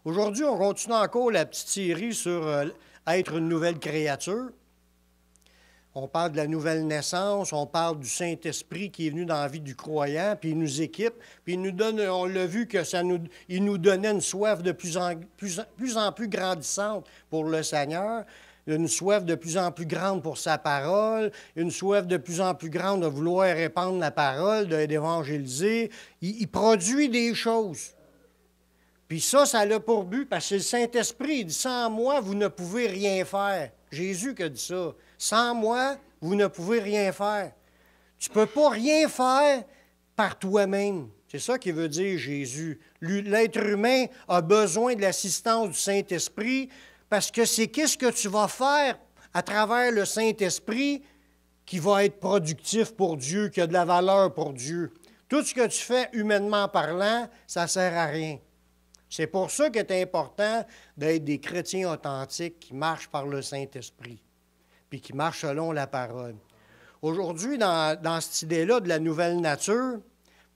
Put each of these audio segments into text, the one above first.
Aujourd'hui, on continue encore la petite série sur être une nouvelle créature. On parle de la nouvelle naissance, on parle du Saint-Esprit qui est venu dans la vie du croyant, puis il nous équipe, puis il nous donne, on l'a vu, il nous donnait une soif de plus en plus grandissante pour le Seigneur, une soif de plus en plus grande pour sa parole, une soif de plus en plus grande de vouloir répandre la parole, d'évangéliser. Il produit des choses. Puis ça a pour but, parce que le Saint-Esprit, il dit « Sans moi, vous ne pouvez rien faire ». Jésus qui a dit ça. « Sans moi, vous ne pouvez rien faire ». Tu ne peux pas rien faire par toi-même. C'est ça qu'il veut dire Jésus. L'être humain a besoin de l'assistance du Saint-Esprit parce que c'est qu'est-ce que tu vas faire à travers le Saint-Esprit qui va être productif pour Dieu, qui a de la valeur pour Dieu. Tout ce que tu fais humainement parlant, ça ne sert à rien. C'est pour ça qu'il est important d'être des chrétiens authentiques qui marchent par le Saint-Esprit, puis qui marchent selon la parole. Aujourd'hui, dans cette idée-là de la nouvelle nature,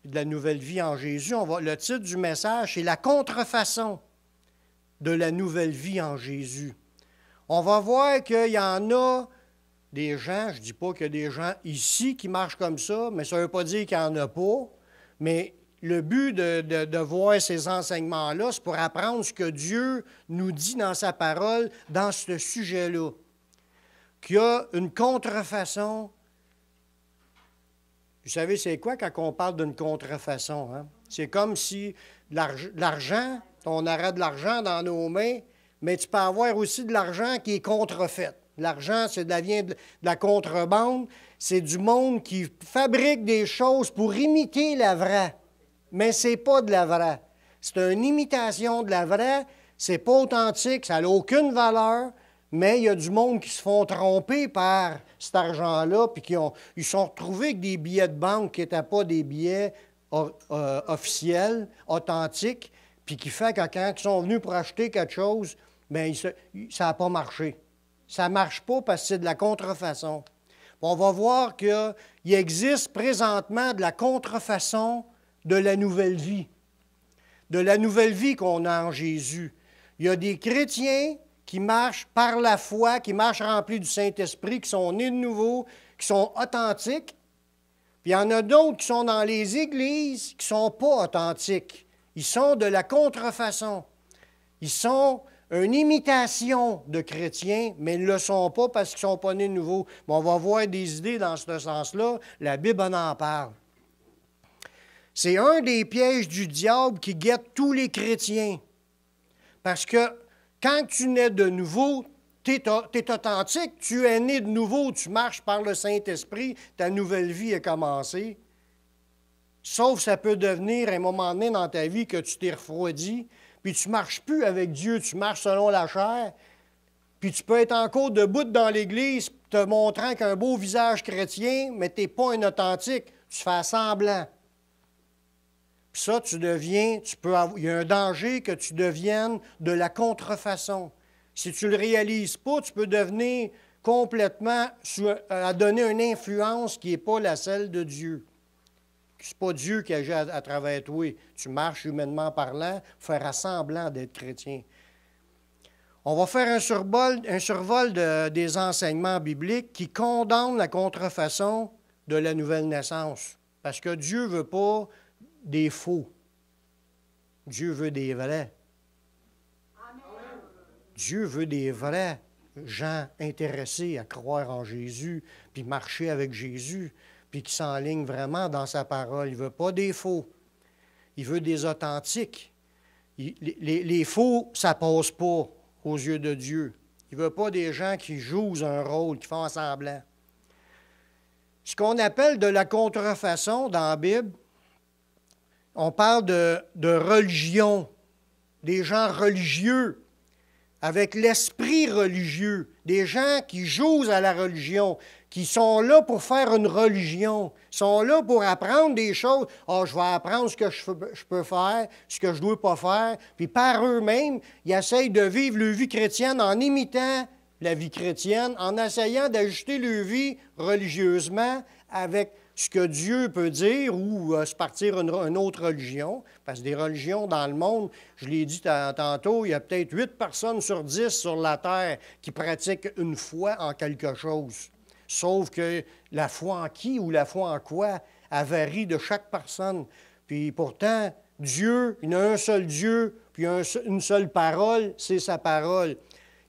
de la nouvelle vie en Jésus, le titre du message, c'est « La contrefaçon de la nouvelle vie en Jésus ». On va voir qu'il y en a des gens, je ne dis pas qu'il y a des gens ici qui marchent comme ça, mais ça ne veut pas dire qu'il n'y en a pas, mais le but de voir ces enseignements-là, c'est pour apprendre ce que Dieu nous dit dans sa parole, dans ce sujet-là. Qu'il y a une contrefaçon. Vous savez, c'est quoi quand on parle d'une contrefaçon? Hein? C'est comme si l'argent, on aurait de l'argent dans nos mains, mais tu peux avoir aussi de l'argent qui est contrefait. L'argent, ça vient de la contrebande. C'est du monde qui fabrique des choses pour imiter la vraie. Mais ce n'est pas de la vraie. C'est une imitation de la vraie. C'est pas authentique, ça n'a aucune valeur, mais il y a du monde qui se font tromper par cet argent-là, puis ils sont retrouvés avec des billets de banque qui n'étaient pas des billets officiels, authentiques, puis qui fait que quand ils sont venus pour acheter quelque chose, bien, ça n'a pas marché. Ça ne marche pas parce que c'est de la contrefaçon. On va voir qu'il existe présentement de la contrefaçon de la nouvelle vie qu'on a en Jésus. Il y a des chrétiens qui marchent par la foi, qui marchent remplis du Saint-Esprit, qui sont nés de nouveau, qui sont authentiques. Puis il y en a d'autres qui sont dans les églises qui ne sont pas authentiques. Ils sont de la contrefaçon. Ils sont une imitation de chrétiens, mais ils ne le sont pas parce qu'ils ne sont pas nés de nouveau. Mais on va voir des idées dans ce sens-là. La Bible en parle. C'est un des pièges du diable qui guette tous les chrétiens. Parce que quand tu nais de nouveau, tu es authentique, tu es né de nouveau, tu marches par le Saint-Esprit, ta nouvelle vie a commencé. Sauf ça peut devenir un moment donné dans ta vie que tu t'es refroidi, puis tu ne marches plus avec Dieu, tu marches selon la chair, puis tu peux être encore debout dans l'Église, te montrant qu'un beau visage chrétien, mais tu n'es pas un authentique, tu fais semblant. Puis ça, il y a un danger que tu deviennes de la contrefaçon. Si tu ne le réalises pas, tu peux devenir complètement, à donner une influence qui n'est pas celle de Dieu. Ce n'est pas Dieu qui agit à travers toi. Tu marches humainement parlant, faire semblant d'être chrétien. On va faire un survol des enseignements bibliques qui condamnent la contrefaçon de la nouvelle naissance. Parce que Dieu ne veut pas des faux. Dieu veut des vrais. Amen. Dieu veut des vrais gens intéressés à croire en Jésus, puis marcher avec Jésus, puis qui s'enlignent vraiment dans sa parole. Il ne veut pas des faux. Il veut des authentiques. Les faux, ça ne passe pas aux yeux de Dieu. Il ne veut pas des gens qui jouent un rôle, qui font semblant. Ce qu'on appelle de la contrefaçon dans la Bible, on parle de religion, des gens religieux, avec l'esprit religieux, des gens qui jouent à la religion, qui sont là pour faire une religion, sont là pour apprendre des choses. « Ah, je vais apprendre ce que je peux faire, ce que je ne dois pas faire. » Puis par eux-mêmes, ils essayent de vivre leur vie chrétienne en imitant la vie chrétienne, en essayant d'ajuster leur vie religieusement avec ce que Dieu peut dire ou se partir une autre religion. Parce que des religions dans le monde, je l'ai dit tantôt, il y a peut-être 8 personnes sur 10 sur la terre qui pratiquent une foi en quelque chose. Sauf que la foi en qui ou la foi en quoi, elle varie de chaque personne. Puis pourtant, Dieu, il y a un seul Dieu, puis une seule parole, c'est sa parole.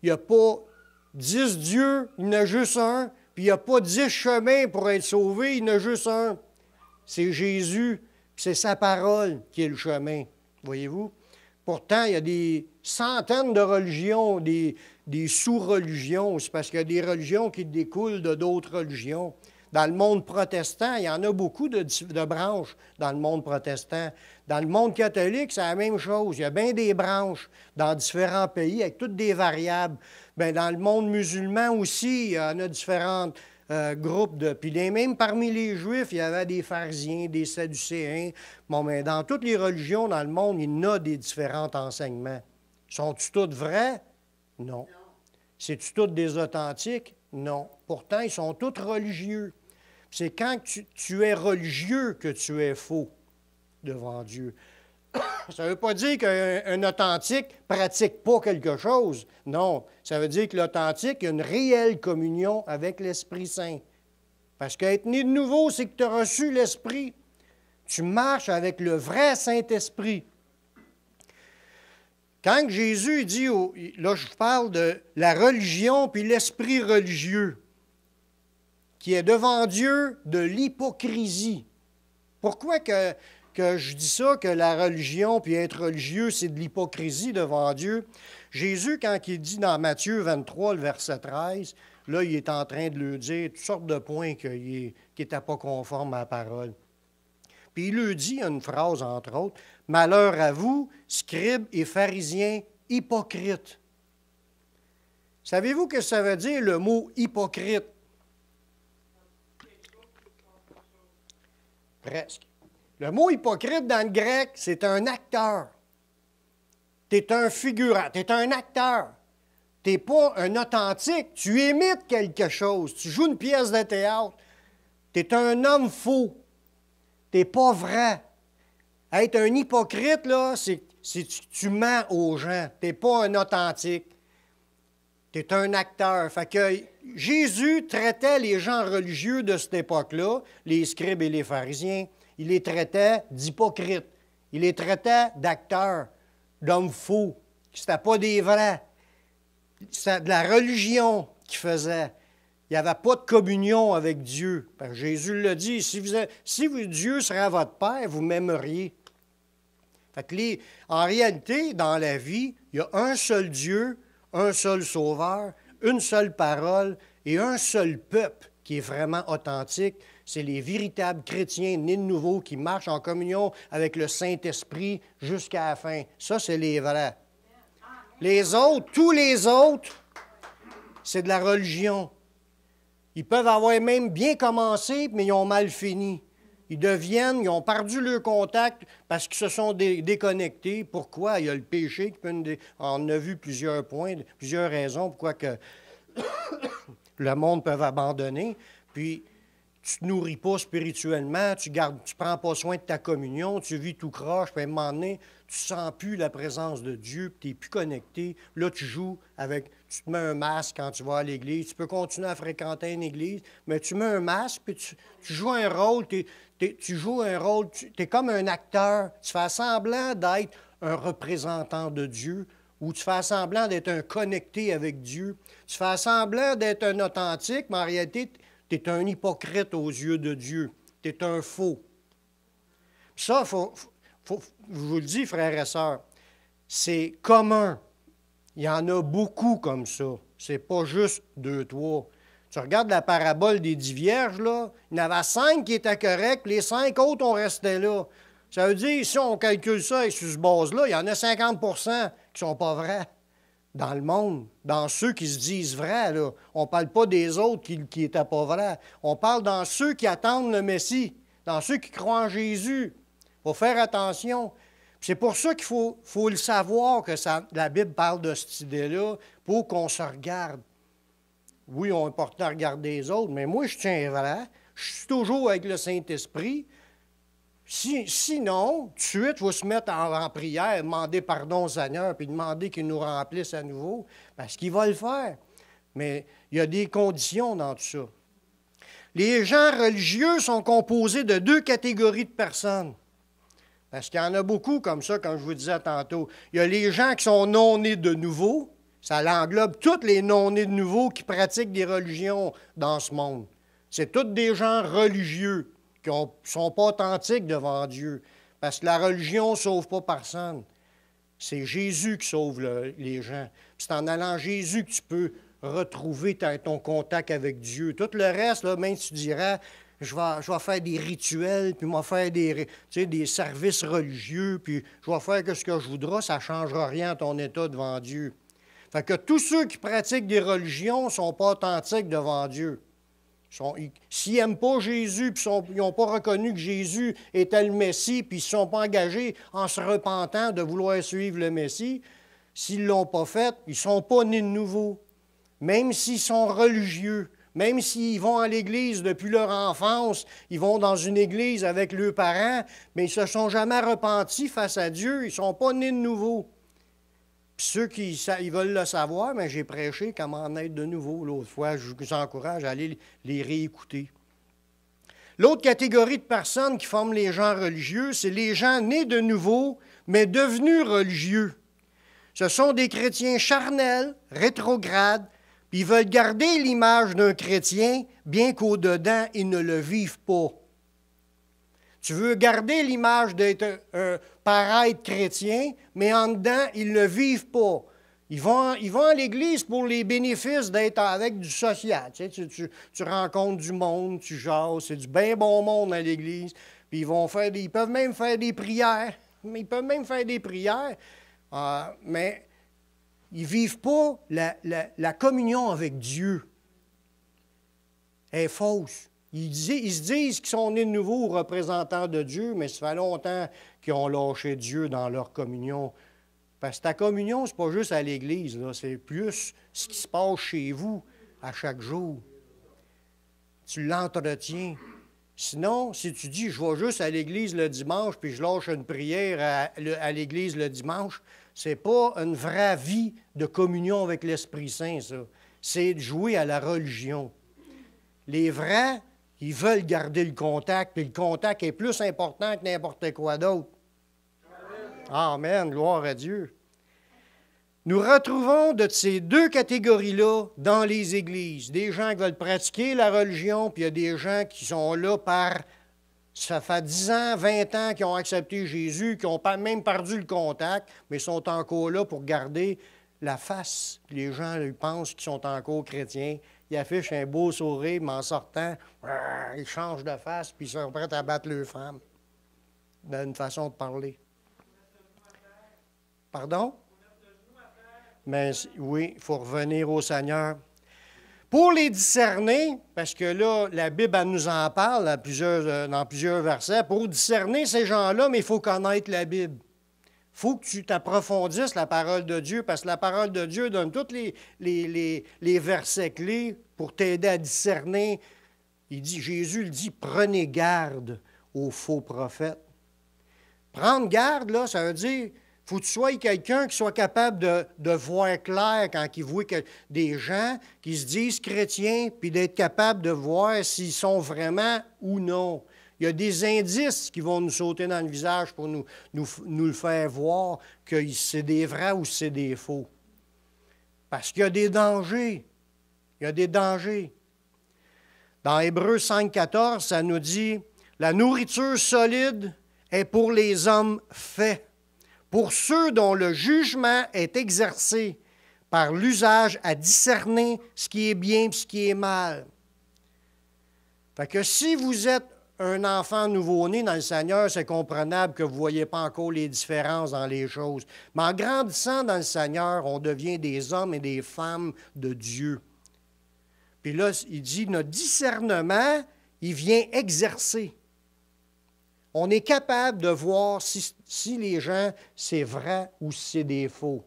Il n'y a pas 10 dieux, il y en a juste un. Puis il n'y a pas 10 chemins pour être sauvé, il y en a juste un. C'est Jésus, puis c'est sa parole qui est le chemin. Voyez-vous? Pourtant, il y a des centaines de religions, des sous-religions. C'est parce qu'il y a des religions qui découlent de d'autres religions. Dans le monde protestant, il y en a beaucoup de branches dans le monde protestant. Dans le monde catholique, c'est la même chose. Il y a bien des branches dans différents pays avec toutes des variables. Bien, dans le monde musulman aussi, il y en a différents groupes. Puis même parmi les Juifs, il y avait des pharisiens, des sadducéens. Bon, mais dans toutes les religions dans le monde, il y en a des différents enseignements. Sont-ils tous vrais? Non. C'est-tu tous des authentiques? Non. Pourtant, ils sont tous religieux. C'est quand tu es religieux que tu es faux devant Dieu. Ça ne veut pas dire qu'un authentique ne pratique pas quelque chose. Non, ça veut dire que l'authentique a une réelle communion avec l'Esprit Saint. Parce qu'être né de nouveau, c'est que tu as reçu l'Esprit. Tu marches avec le vrai Saint-Esprit. Quand Jésus dit, là je parle de la religion puis l'esprit religieux, qui est devant Dieu de l'hypocrisie. Pourquoi que je dis ça, que la religion puis être religieux, c'est de l'hypocrisie devant Dieu? Jésus, quand il dit dans Matthieu 23, le verset 13, là, il est en train de lui dire toutes sortes de points qui n'étaient pas conformes à la parole. Puis il lui dit une phrase, entre autres, « Malheur à vous, scribes et pharisiens hypocrites. » Savez-vous ce que ça veut dire, le mot « hypocrite » ? Presque. Le mot « hypocrite » dans le grec, c'est un acteur. Tu es un figurant, tu es un acteur. Tu n'es pas un authentique, tu imites quelque chose, tu joues une pièce de théâtre. Tu es un homme faux. Tu n'es pas vrai. Être un hypocrite, là, c'est tu mens aux gens. Tu n'es pas un authentique. Tu es un acteur. Fait que Jésus traitait les gens religieux de cette époque-là, les scribes et les pharisiens, il les traitait d'hypocrites. Il les traitait d'acteurs, d'hommes faux. C'était pas des vrais. C'était de la religion qu'ils faisaient. Il n'y avait pas de communion avec Dieu. Parce que Jésus l'a dit, si Dieu serait votre Père, vous m'aimeriez. Fait que en réalité, dans la vie, il y a un seul Dieu, un seul Sauveur, une seule parole et un seul peuple qui est vraiment authentique. C'est les véritables chrétiens nés de nouveau qui marchent en communion avec le Saint-Esprit jusqu'à la fin. Ça, c'est les vrais. Les autres, tous les autres, c'est de la religion. Ils peuvent avoir même bien commencé, mais ils ont mal fini. Ils ont perdu leur contact parce qu'ils se sont déconnectés. Pourquoi? Il y a le péché qui peut on a vu plusieurs points, plusieurs raisons pourquoi que le monde peut abandonner. Puis, tu ne te nourris pas spirituellement, tu ne prends pas soin de ta communion, tu vis tout croche, puis à un moment donné, tu ne sens plus la présence de Dieu, puis tu n'es plus connecté. Là, tu te mets un masque quand tu vas à l'église. Tu peux continuer à fréquenter une église, mais tu mets un masque, puis tu joues un rôle, tu es comme un acteur. Tu fais semblant d'être un représentant de Dieu, ou tu fais semblant d'être un connecté avec Dieu. Tu fais semblant d'être un authentique, mais en réalité, tu es un hypocrite aux yeux de Dieu. Tu es un faux. Ça, je vous le dis, frères et sœurs, c'est commun. Il y en a beaucoup comme ça. C'est pas juste 2, 3. Tu regardes la parabole des 10 vierges, là, il y en avait 5 qui étaient corrects, les 5 autres, on restait là. Ça veut dire, si on calcule ça et sur ce base-là, il y en a 50 % qui ne sont pas vrais dans le monde, dans ceux qui se disent vrais. Là. On ne parle pas des autres qui n'étaient pas vrais. On parle dans ceux qui attendent le Messie, dans ceux qui croient en Jésus. Il faut faire attention. C'est pour ça qu'il faut le savoir que la Bible parle de cette idée-là pour qu'on se regarde. Oui, on est porté à regarder les autres, mais moi, je tiens vrai. je suis toujours avec le Saint-Esprit. Sinon, tout de suite, il faut se mettre en prière, demander pardon au Seigneur, puis demander qu'il nous remplisse à nouveau, parce qu'il va le faire. Mais il y a des conditions dans tout ça. Les gens religieux sont composés de 2 catégories de personnes. Parce qu'il y en a beaucoup comme ça, comme je vous disais tantôt. Il y a les gens qui sont non-nés de nouveau. Ça englobe tous les non-nés de nouveau qui pratiquent des religions dans ce monde. C'est tous des gens religieux qui ne sont pas authentiques devant Dieu. Parce que la religion ne sauve pas personne. C'est Jésus qui sauve les gens. C'est en allant à Jésus que tu peux retrouver ton contact avec Dieu. Tout le reste, là, même si tu diras, je vais faire des rituels, puis je vais faire des services religieux, puis je vais faire ce que je voudrais, ça ne changera rien à ton état devant Dieu. Fait que tous ceux qui pratiquent des religions ne sont pas authentiques devant Dieu. S'ils n'aiment pas Jésus, puis ils n'ont pas reconnu que Jésus était le Messie, puis ils ne se sont pas engagés en se repentant de vouloir suivre le Messie, s'ils ne l'ont pas fait, ils ne sont pas nés de nouveau. Même s'ils sont religieux, même s'ils vont à l'Église depuis leur enfance, ils vont dans une Église avec leurs parents, mais ils ne se sont jamais repentis face à Dieu, ils ne sont pas nés de nouveau. Puis ceux qui ils veulent le savoir, mais j'ai prêché comment naître de nouveau l'autre fois. Je vous encourage à aller les réécouter. L'autre catégorie de personnes qui forment les gens religieux, c'est les gens nés de nouveau, mais devenus religieux. Ce sont des chrétiens charnels, rétrogrades, puis ils veulent garder l'image d'un chrétien, bien qu'au-dedans, ils ne le vivent pas. Tu veux garder l'image d'être paraître chrétien, mais en dedans, ils ne le vivent pas. Ils vont à l'Église pour les bénéfices d'être avec du social. Tu rencontres du monde, tu jases, c'est du bien bon monde à l'Église. Puis ils peuvent même faire des prières. Mais ils ne vivent pas la communion avec Dieu. Elle est fausse. Ils se disent qu'ils sont nés de nouveau représentants de Dieu, mais ça fait longtemps qu'ils ont lâché Dieu dans leur communion. Parce que ta communion, ce n'est pas juste à l'Église, là, c'est plus ce qui se passe chez vous à chaque jour. Tu l'entretiens. Sinon, si tu dis « je vais juste à l'Église le dimanche, puis je lâche une prière à l'Église le dimanche », ce n'est pas une vraie vie de communion avec l'Esprit Saint, ça. C'est de jouer à la religion. Les vrais, ils veulent garder le contact, puis le contact est plus important que n'importe quoi d'autre. Amen, gloire à Dieu. Nous retrouvons de ces 2 catégories-là dans les églises. Des gens qui veulent pratiquer la religion, puis il y a des gens qui sont là ça fait 10 ans, 20 ans qu'ils ont accepté Jésus, qui ont même perdu le contact, mais sont encore là pour garder la face. Les gens ils pensent qu'ils sont encore chrétiens. Ils affichent un beau sourire, mais en sortant, ils changent de face, puis ils sont prêts à battre leurs femmes. D'une façon de parler. Pardon? Mais oui, il faut revenir au Seigneur. Pour les discerner, parce que là, la Bible elle nous en parle dans plusieurs versets, pour discerner ces gens-là, mais il faut connaître la Bible. Il faut que tu t'approfondisses la parole de Dieu, parce que la parole de Dieu donne tous les versets clés pour t'aider à discerner. Jésus le dit, prenez garde aux faux prophètes. Prendre garde, là, ça veut dire, il faut que tu sois quelqu'un qui soit capable de voir clair quand il voit des gens qui se disent chrétiens, puis d'être capable de voir s'ils sont vraiment ou non. Il y a des indices qui vont nous sauter dans le visage pour nous le faire voir que c'est des vrais ou c'est des faux. Parce qu'il y a des dangers. Il y a des dangers. Dans Hébreux 5,14, ça nous dit « La nourriture solide est pour les hommes faits, pour ceux dont le jugement est exercé par l'usage à discerner ce qui est bien et ce qui est mal. » Fait que si vous êtes un enfant nouveau-né dans le Seigneur, c'est comprenable que vous ne voyez pas encore les différences dans les choses. Mais en grandissant dans le Seigneur, on devient des hommes et des femmes de Dieu. Puis là, il dit, notre discernement, il vient exercer. On est capable de voir si les gens, c'est vrai ou si c'est des faux.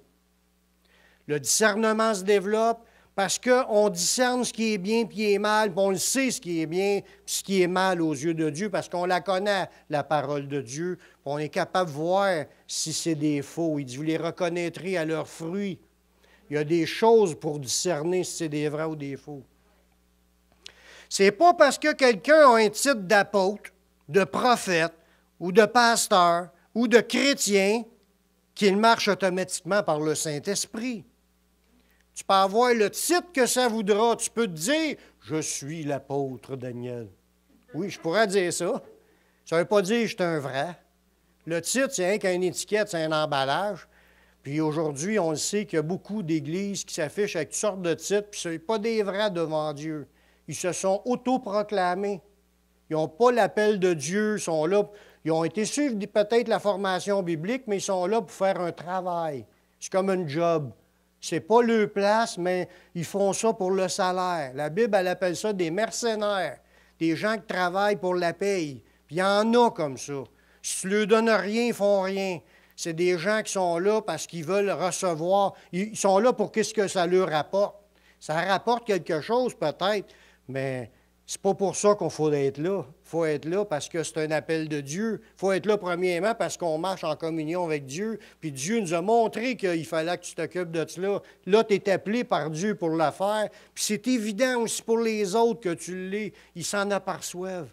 Le discernement se développe parce qu'on discerne ce qui est bien et ce qui est mal, puis on le sait ce qui est bien et ce qui est mal aux yeux de Dieu, parce qu'on la connaît, la parole de Dieu, puis on est capable de voir si c'est des faux. Il dit, vous les reconnaîtrez à leurs fruits. Il y a des choses pour discerner si c'est des vrais ou des faux. C'est pas parce que quelqu'un a un titre d'apôtre, de prophète, ou de pasteur, ou de chrétien, qu'il marche automatiquement par le Saint-Esprit. Tu peux avoir le titre que ça voudra. Tu peux te dire, je suis l'apôtre Daniel. Oui, je pourrais dire ça. Ça ne veut pas dire que je suis un vrai. Le titre, c'est rien qu'une étiquette, c'est un emballage. Puis aujourd'hui, on le sait qu'il y a beaucoup d'églises qui s'affichent avec toutes sortes de titres, puis ce n'est pas des vrais devant Dieu. Ils se sont autoproclamés. Ils n'ont pas l'appel de Dieu, ils sont là. Ils ont été suivre peut-être la formation biblique, mais ils sont là pour faire un travail. C'est comme un job. C'est pas leur place, mais ils font ça pour le salaire. La Bible, elle appelle ça des mercenaires, des gens qui travaillent pour la paye. Puis il y en a comme ça. Si tu ne leur donnes rien, ils ne font rien. C'est des gens qui sont là parce qu'ils veulent recevoir. Ils sont là pour qu'est-ce que ça leur rapporte. Ça rapporte quelque chose peut-être, mais c'est pas pour ça qu'il faut être là. Il faut être là parce que c'est un appel de Dieu. Il faut être là premièrement parce qu'on marche en communion avec Dieu. Puis Dieu nous a montré qu'il fallait que tu t'occupes de cela. Là, tu es appelé par Dieu pour le faire. Puis c'est évident aussi pour les autres que tu l'es. Ils s'en aperçoivent.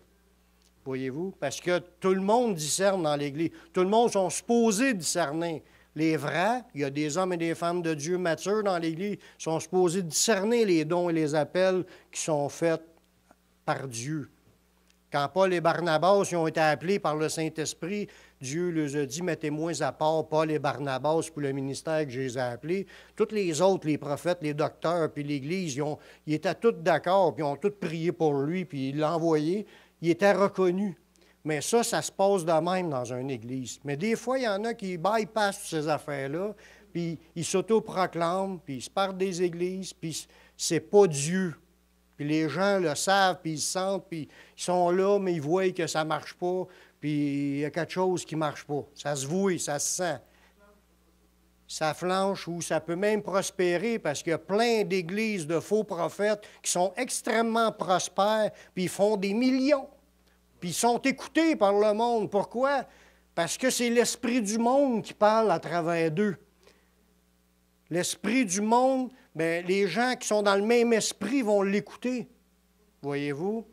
Voyez-vous? Parce que tout le monde discerne dans l'Église. Tout le monde sont supposés discerner. Les vrais, il y a des hommes et des femmes de Dieu matures dans l'Église, sont supposés discerner les dons et les appels qui sont faits par Dieu. Quand Paul et Barnabas ils ont été appelés par le Saint-Esprit, Dieu leur a dit, mettez-moi à part Paul et Barnabas pour le ministère que je les ai appelés. Tous les autres, les prophètes, les docteurs, puis l'Église, ils étaient tous d'accord, puis ils ont tous prié pour lui, puis ils l'ont envoyé. Il était reconnu. Mais ça se passe de même dans une église. Mais des fois, il y en a qui bypassent ces affaires-là, puis ils s'autoproclament, puis ils se partent des églises, puis c'est pas Dieu. Puis les gens le savent, puis ils se sentent, puis ils sont là, mais ils voient que ça ne marche pas, puis il y a quelque chose qui ne marche pas. Ça se voit, ça se sent. Ça flanche ou ça peut même prospérer parce qu'il y a plein d'églises de faux prophètes qui sont extrêmement prospères, puis ils font des millions. Puis ils sont écoutés par le monde. Pourquoi? Parce que c'est l'esprit du monde qui parle à travers d'eux. L'esprit du monde, bien, les gens qui sont dans le même esprit vont l'écouter. Voyez-vous?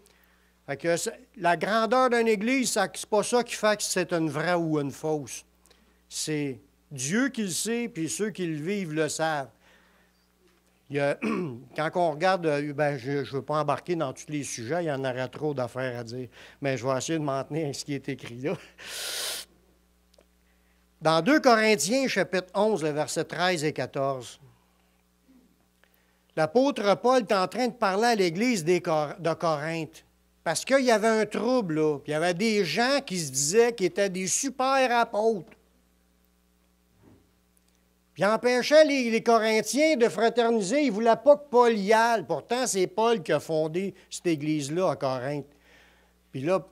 Fait que la grandeur d'une église, c'est pas ça qui fait que c'est une vraie ou une fausse. C'est Dieu qui le sait, puis ceux qui le vivent le savent. Quand on regarde, ben, je ne veux pas embarquer dans tous les sujets, il y en aurait trop d'affaires à dire, mais je vais essayer de m'en tenir à ce qui est écrit là. Dans 2 Corinthiens, chapitre 11, le verset 13 et 14, l'apôtre Paul est en train de parler à l'Église de Corinthe, parce qu'il y avait un trouble, là, puis il y avait des gens qui se disaient qu'ils étaient des super apôtres. Puis il empêchait les Corinthiens de fraterniser. Il ne voulait pas que Paul y aille. Pourtant, c'est Paul qui a fondé cette église-là à Corinthe. Puis là,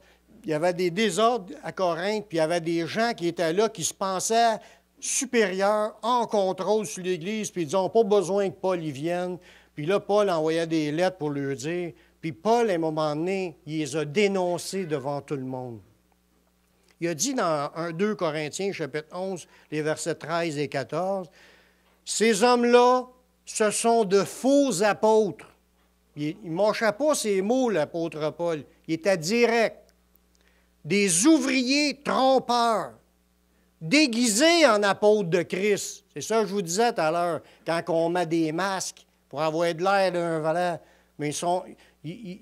il y avait des désordres à Corinthe, puis il y avait des gens qui étaient là, qui se pensaient supérieurs, en contrôle sur l'Église, puis ils disaient, on n'a pas besoin que Paul y vienne. Puis là, Paul envoyait des lettres pour leur dire. Puis Paul, à un moment donné, il les a dénoncés devant tout le monde. Il a dit dans 2 Corinthiens, chapitre 11, les versets 13 et 14, « Ces hommes-là, ce sont de faux apôtres. » Il ne mâchait pas ces mots, l'apôtre Paul. Il était direct. « Des ouvriers trompeurs, déguisés en apôtres de Christ. » C'est ça que je vous disais tout à l'heure, quand on met des masques pour avoir de l'air d'un valeur. Mais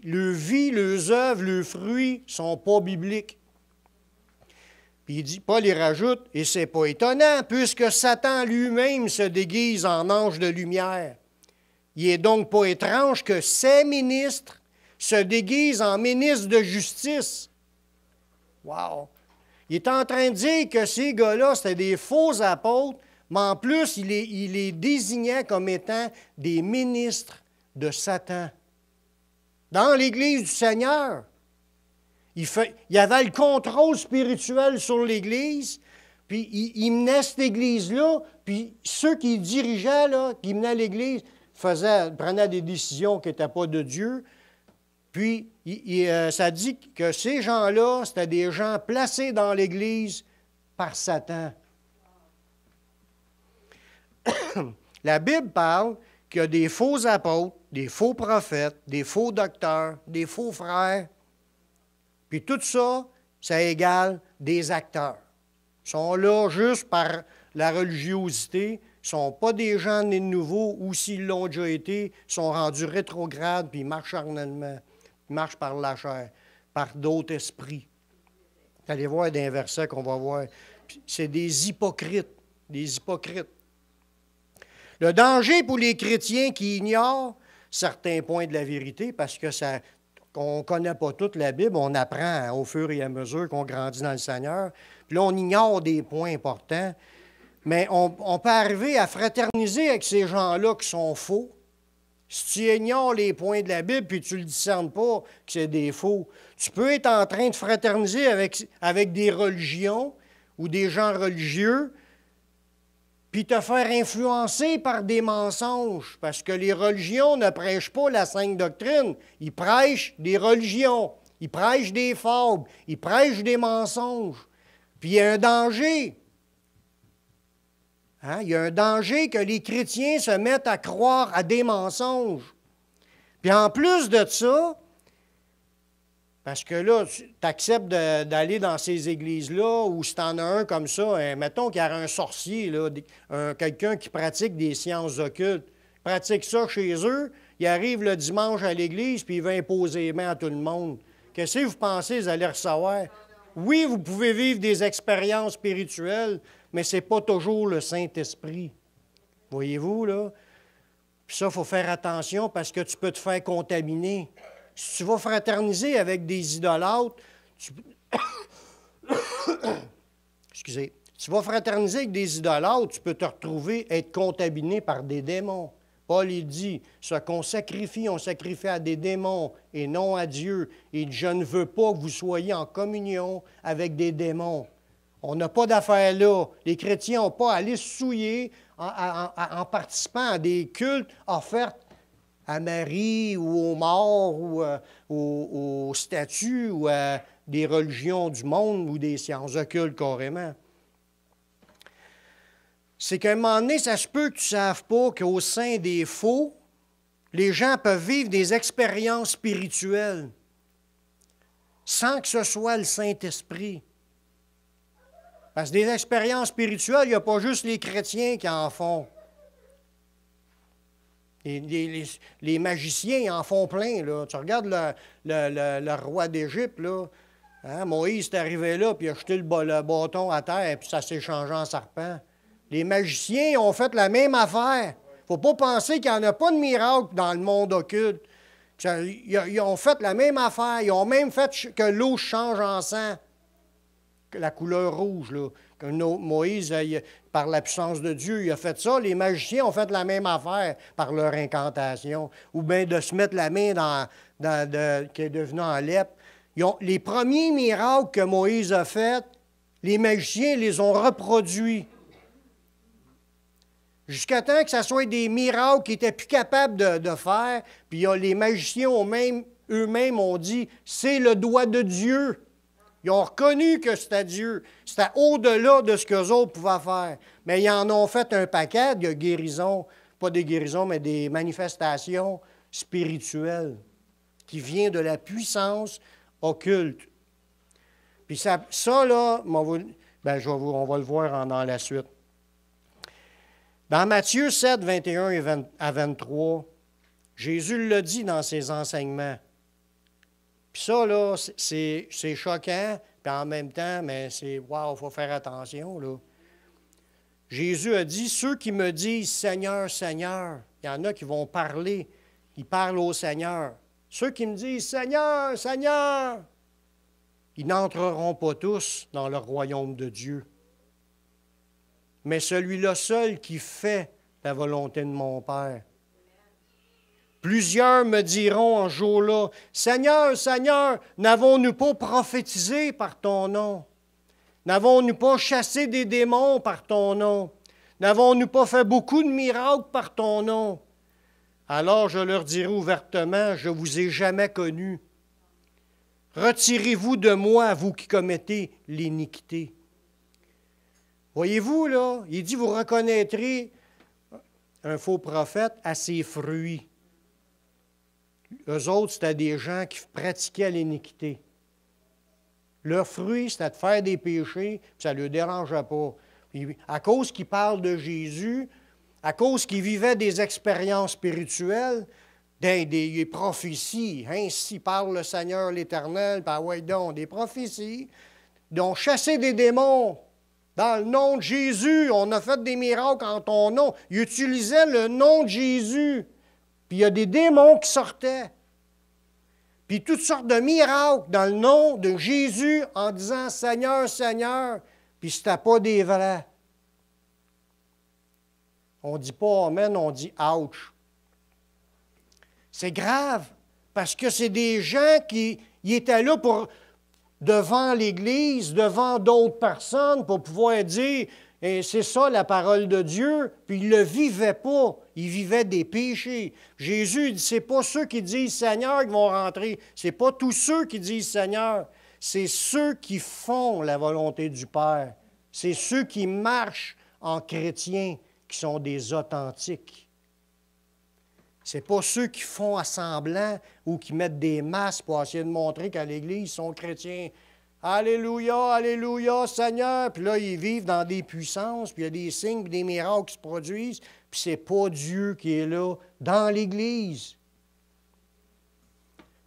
leur vie, leurs œuvres, leurs fruits ne sont pas bibliques. Il dit, Paul y rajoute, et c'est pas étonnant, puisque Satan lui-même se déguise en ange de lumière. Il n'est donc pas étrange que ses ministres se déguisent en ministres de justice. Wow! Il est en train de dire que ces gars-là, c'était des faux apôtres, mais en plus, il les désignait comme étant des ministres de Satan. Dans l'Église du Seigneur. Il avait le contrôle spirituel sur l'Église, puis il menait cette Église-là, puis ceux qui dirigeaient, là, qui menaient l'Église, prenaient des décisions qui n'étaient pas de Dieu. Puis, ça dit que ces gens-là, c'était des gens placés dans l'Église par Satan. La Bible parle qu'il y a des faux apôtres, des faux prophètes, des faux docteurs, des faux frères. Puis tout ça, ça égale des acteurs. Ils sont là juste par la religiosité. Ils ne sont pas des gens nés de nouveau, ou s'ils l'ont déjà été, ils sont rendus rétrogrades, puis ils marchent charnellement. Ils marchent par la chair, par d'autres esprits. Vous allez voir dans les versets qu'on va voir. C'est des hypocrites. Des hypocrites. Le danger pour les chrétiens qui ignorent certains points de la vérité, parce que on ne connaît pas toute la Bible, on apprend au fur et à mesure qu'on grandit dans le Seigneur. Puis là, on ignore des points importants. Mais on peut arriver à fraterniser avec ces gens-là qui sont faux. Si tu ignores les points de la Bible puis tu ne le discernes pas que c'est des faux, tu peux être en train de fraterniser avec des religions ou des gens religieux puis te faire influencer par des mensonges, parce que les religions ne prêchent pas la sainte doctrine. Ils prêchent des religions, ils prêchent des fables, ils prêchent des mensonges. Puis il y a un danger. Il y a un danger que les chrétiens se mettent à croire à des mensonges. Puis en plus de ça, parce que là, tu acceptes d'aller dans ces églises-là, ou si tu en as un comme ça, mettons qu'il y a un sorcier, quelqu'un qui pratique des sciences occultes, il pratique ça chez eux, il arrive le dimanche à l'église, puis il va imposer les mains à tout le monde. Qu'est-ce que vous pensez, vous allez recevoir? Oui, vous pouvez vivre des expériences spirituelles, mais ce n'est pas toujours le Saint-Esprit. Voyez-vous, là? Puis ça, il faut faire attention parce que tu peux te faire contaminer. Si tu vas fraterniser avec des idolâtres, excusez, si tu vas fraterniser avec des idolâtres, tu peux te retrouver être contaminé par des démons. Paul, il dit, ce qu'on sacrifie, on sacrifie à des démons et non à Dieu. Et je ne veux pas que vous soyez en communion avec des démons. On n'a pas d'affaires là. Les chrétiens n'ont pas à aller se souiller en participant à des cultes offerts à Marie ou aux morts ou aux statues ou à des religions du monde ou des sciences occultes carrément. C'est qu'à un moment donné, ça se peut que tu ne saves pas qu'au sein des faux, les gens peuvent vivre des expériences spirituelles sans que ce soit le Saint-Esprit. Parce que des expériences spirituelles, il n'y a pas juste les chrétiens qui en font. Les magiciens ils en font plein. Là. Tu regardes le roi d'Égypte, là. Hein? Moïse est arrivé là, puis il a jeté le bâton à terre, puis ça s'est changé en serpent. Les magiciens ont fait la même affaire. Il ne faut pas penser qu'il n'y en a pas de miracle dans le monde occulte. Ils ont fait la même affaire. Ils ont même fait que l'eau change en sang. La couleur rouge, là. Moïse, par la puissance de Dieu, il a fait ça. Les magiciens ont fait la même affaire par leur incantation. Ou bien de se mettre la main qui est devenue en lèpre. Les premiers miracles que Moïse a faits, les magiciens les ont reproduits. Jusqu'à temps que ce soit des miracles qu'ils n'étaient plus capables de faire. Puis les magiciens eux-mêmes ont dit, c'est le doigt de Dieu. Ils ont reconnu que c'était Dieu. C'était au-delà de ce qu'eux autres pouvaient faire. Mais ils en ont fait un paquet de guérisons, pas des guérisons, mais des manifestations spirituelles qui viennent de la puissance occulte. Puis ça là, on va le voir dans la suite. Dans Matthieu 7, 21 à 23, Jésus l'a dit dans ses enseignements. Puis ça, là, c'est choquant, puis en même temps, mais c'est, wow, il faut faire attention, là. Jésus a dit, ceux qui me disent Seigneur, Seigneur, il y en a qui vont parler, ils parlent au Seigneur. Ceux qui me disent Seigneur, Seigneur, ils n'entreront pas tous dans le royaume de Dieu. Mais celui-là seul qui fait la volonté de mon Père. Plusieurs me diront en jour-là, Seigneur, Seigneur, n'avons-nous pas prophétisé par ton nom? N'avons-nous pas chassé des démons par ton nom? N'avons-nous pas fait beaucoup de miracles par ton nom? Alors je leur dirai ouvertement, je ne vous ai jamais connus. Retirez-vous de moi, vous qui commettez l'iniquité. Voyez-vous, là, il dit, vous reconnaîtrez un faux prophète à ses fruits. Eux autres, c'était des gens qui pratiquaient l'iniquité. Leur fruit, c'était de faire des péchés, puis ça ne leur dérangeait pas. Puis, à cause qu'ils parlent de Jésus, à cause qu'ils vivaient des expériences spirituelles, des prophéties, ainsi parle le Seigneur l'Éternel, ben ouais donc, des prophéties, dont chasser des démons. Dans le nom de Jésus, on a fait des miracles en ton nom. Ils utilisaient le nom de Jésus. Puis il y a des démons qui sortaient. Puis toutes sortes de miracles dans le nom de Jésus en disant Seigneur, Seigneur. Puis c'était pas des vrais. On ne dit pas Amen, on dit ouch. C'est grave parce que c'est des gens qui étaient là devant l'Église, devant d'autres personnes pour pouvoir dire et c'est ça la parole de Dieu, puis ils ne le vivaient pas, ils vivaient des péchés. Jésus dit, ce n'est pas ceux qui disent Seigneur qui vont rentrer, ce n'est pas tous ceux qui disent Seigneur, c'est ceux qui font la volonté du Père, c'est ceux qui marchent en chrétiens qui sont des authentiques. Ce n'est pas ceux qui font à semblant ou qui mettent des masques pour essayer de montrer qu'à l'Église, ils sont chrétiens. Alléluia, Alléluia, Seigneur. Puis là, ils vivent dans des puissances, puis il y a des signes, puis des miracles qui se produisent, puis ce n'est pas Dieu qui est là dans l'Église.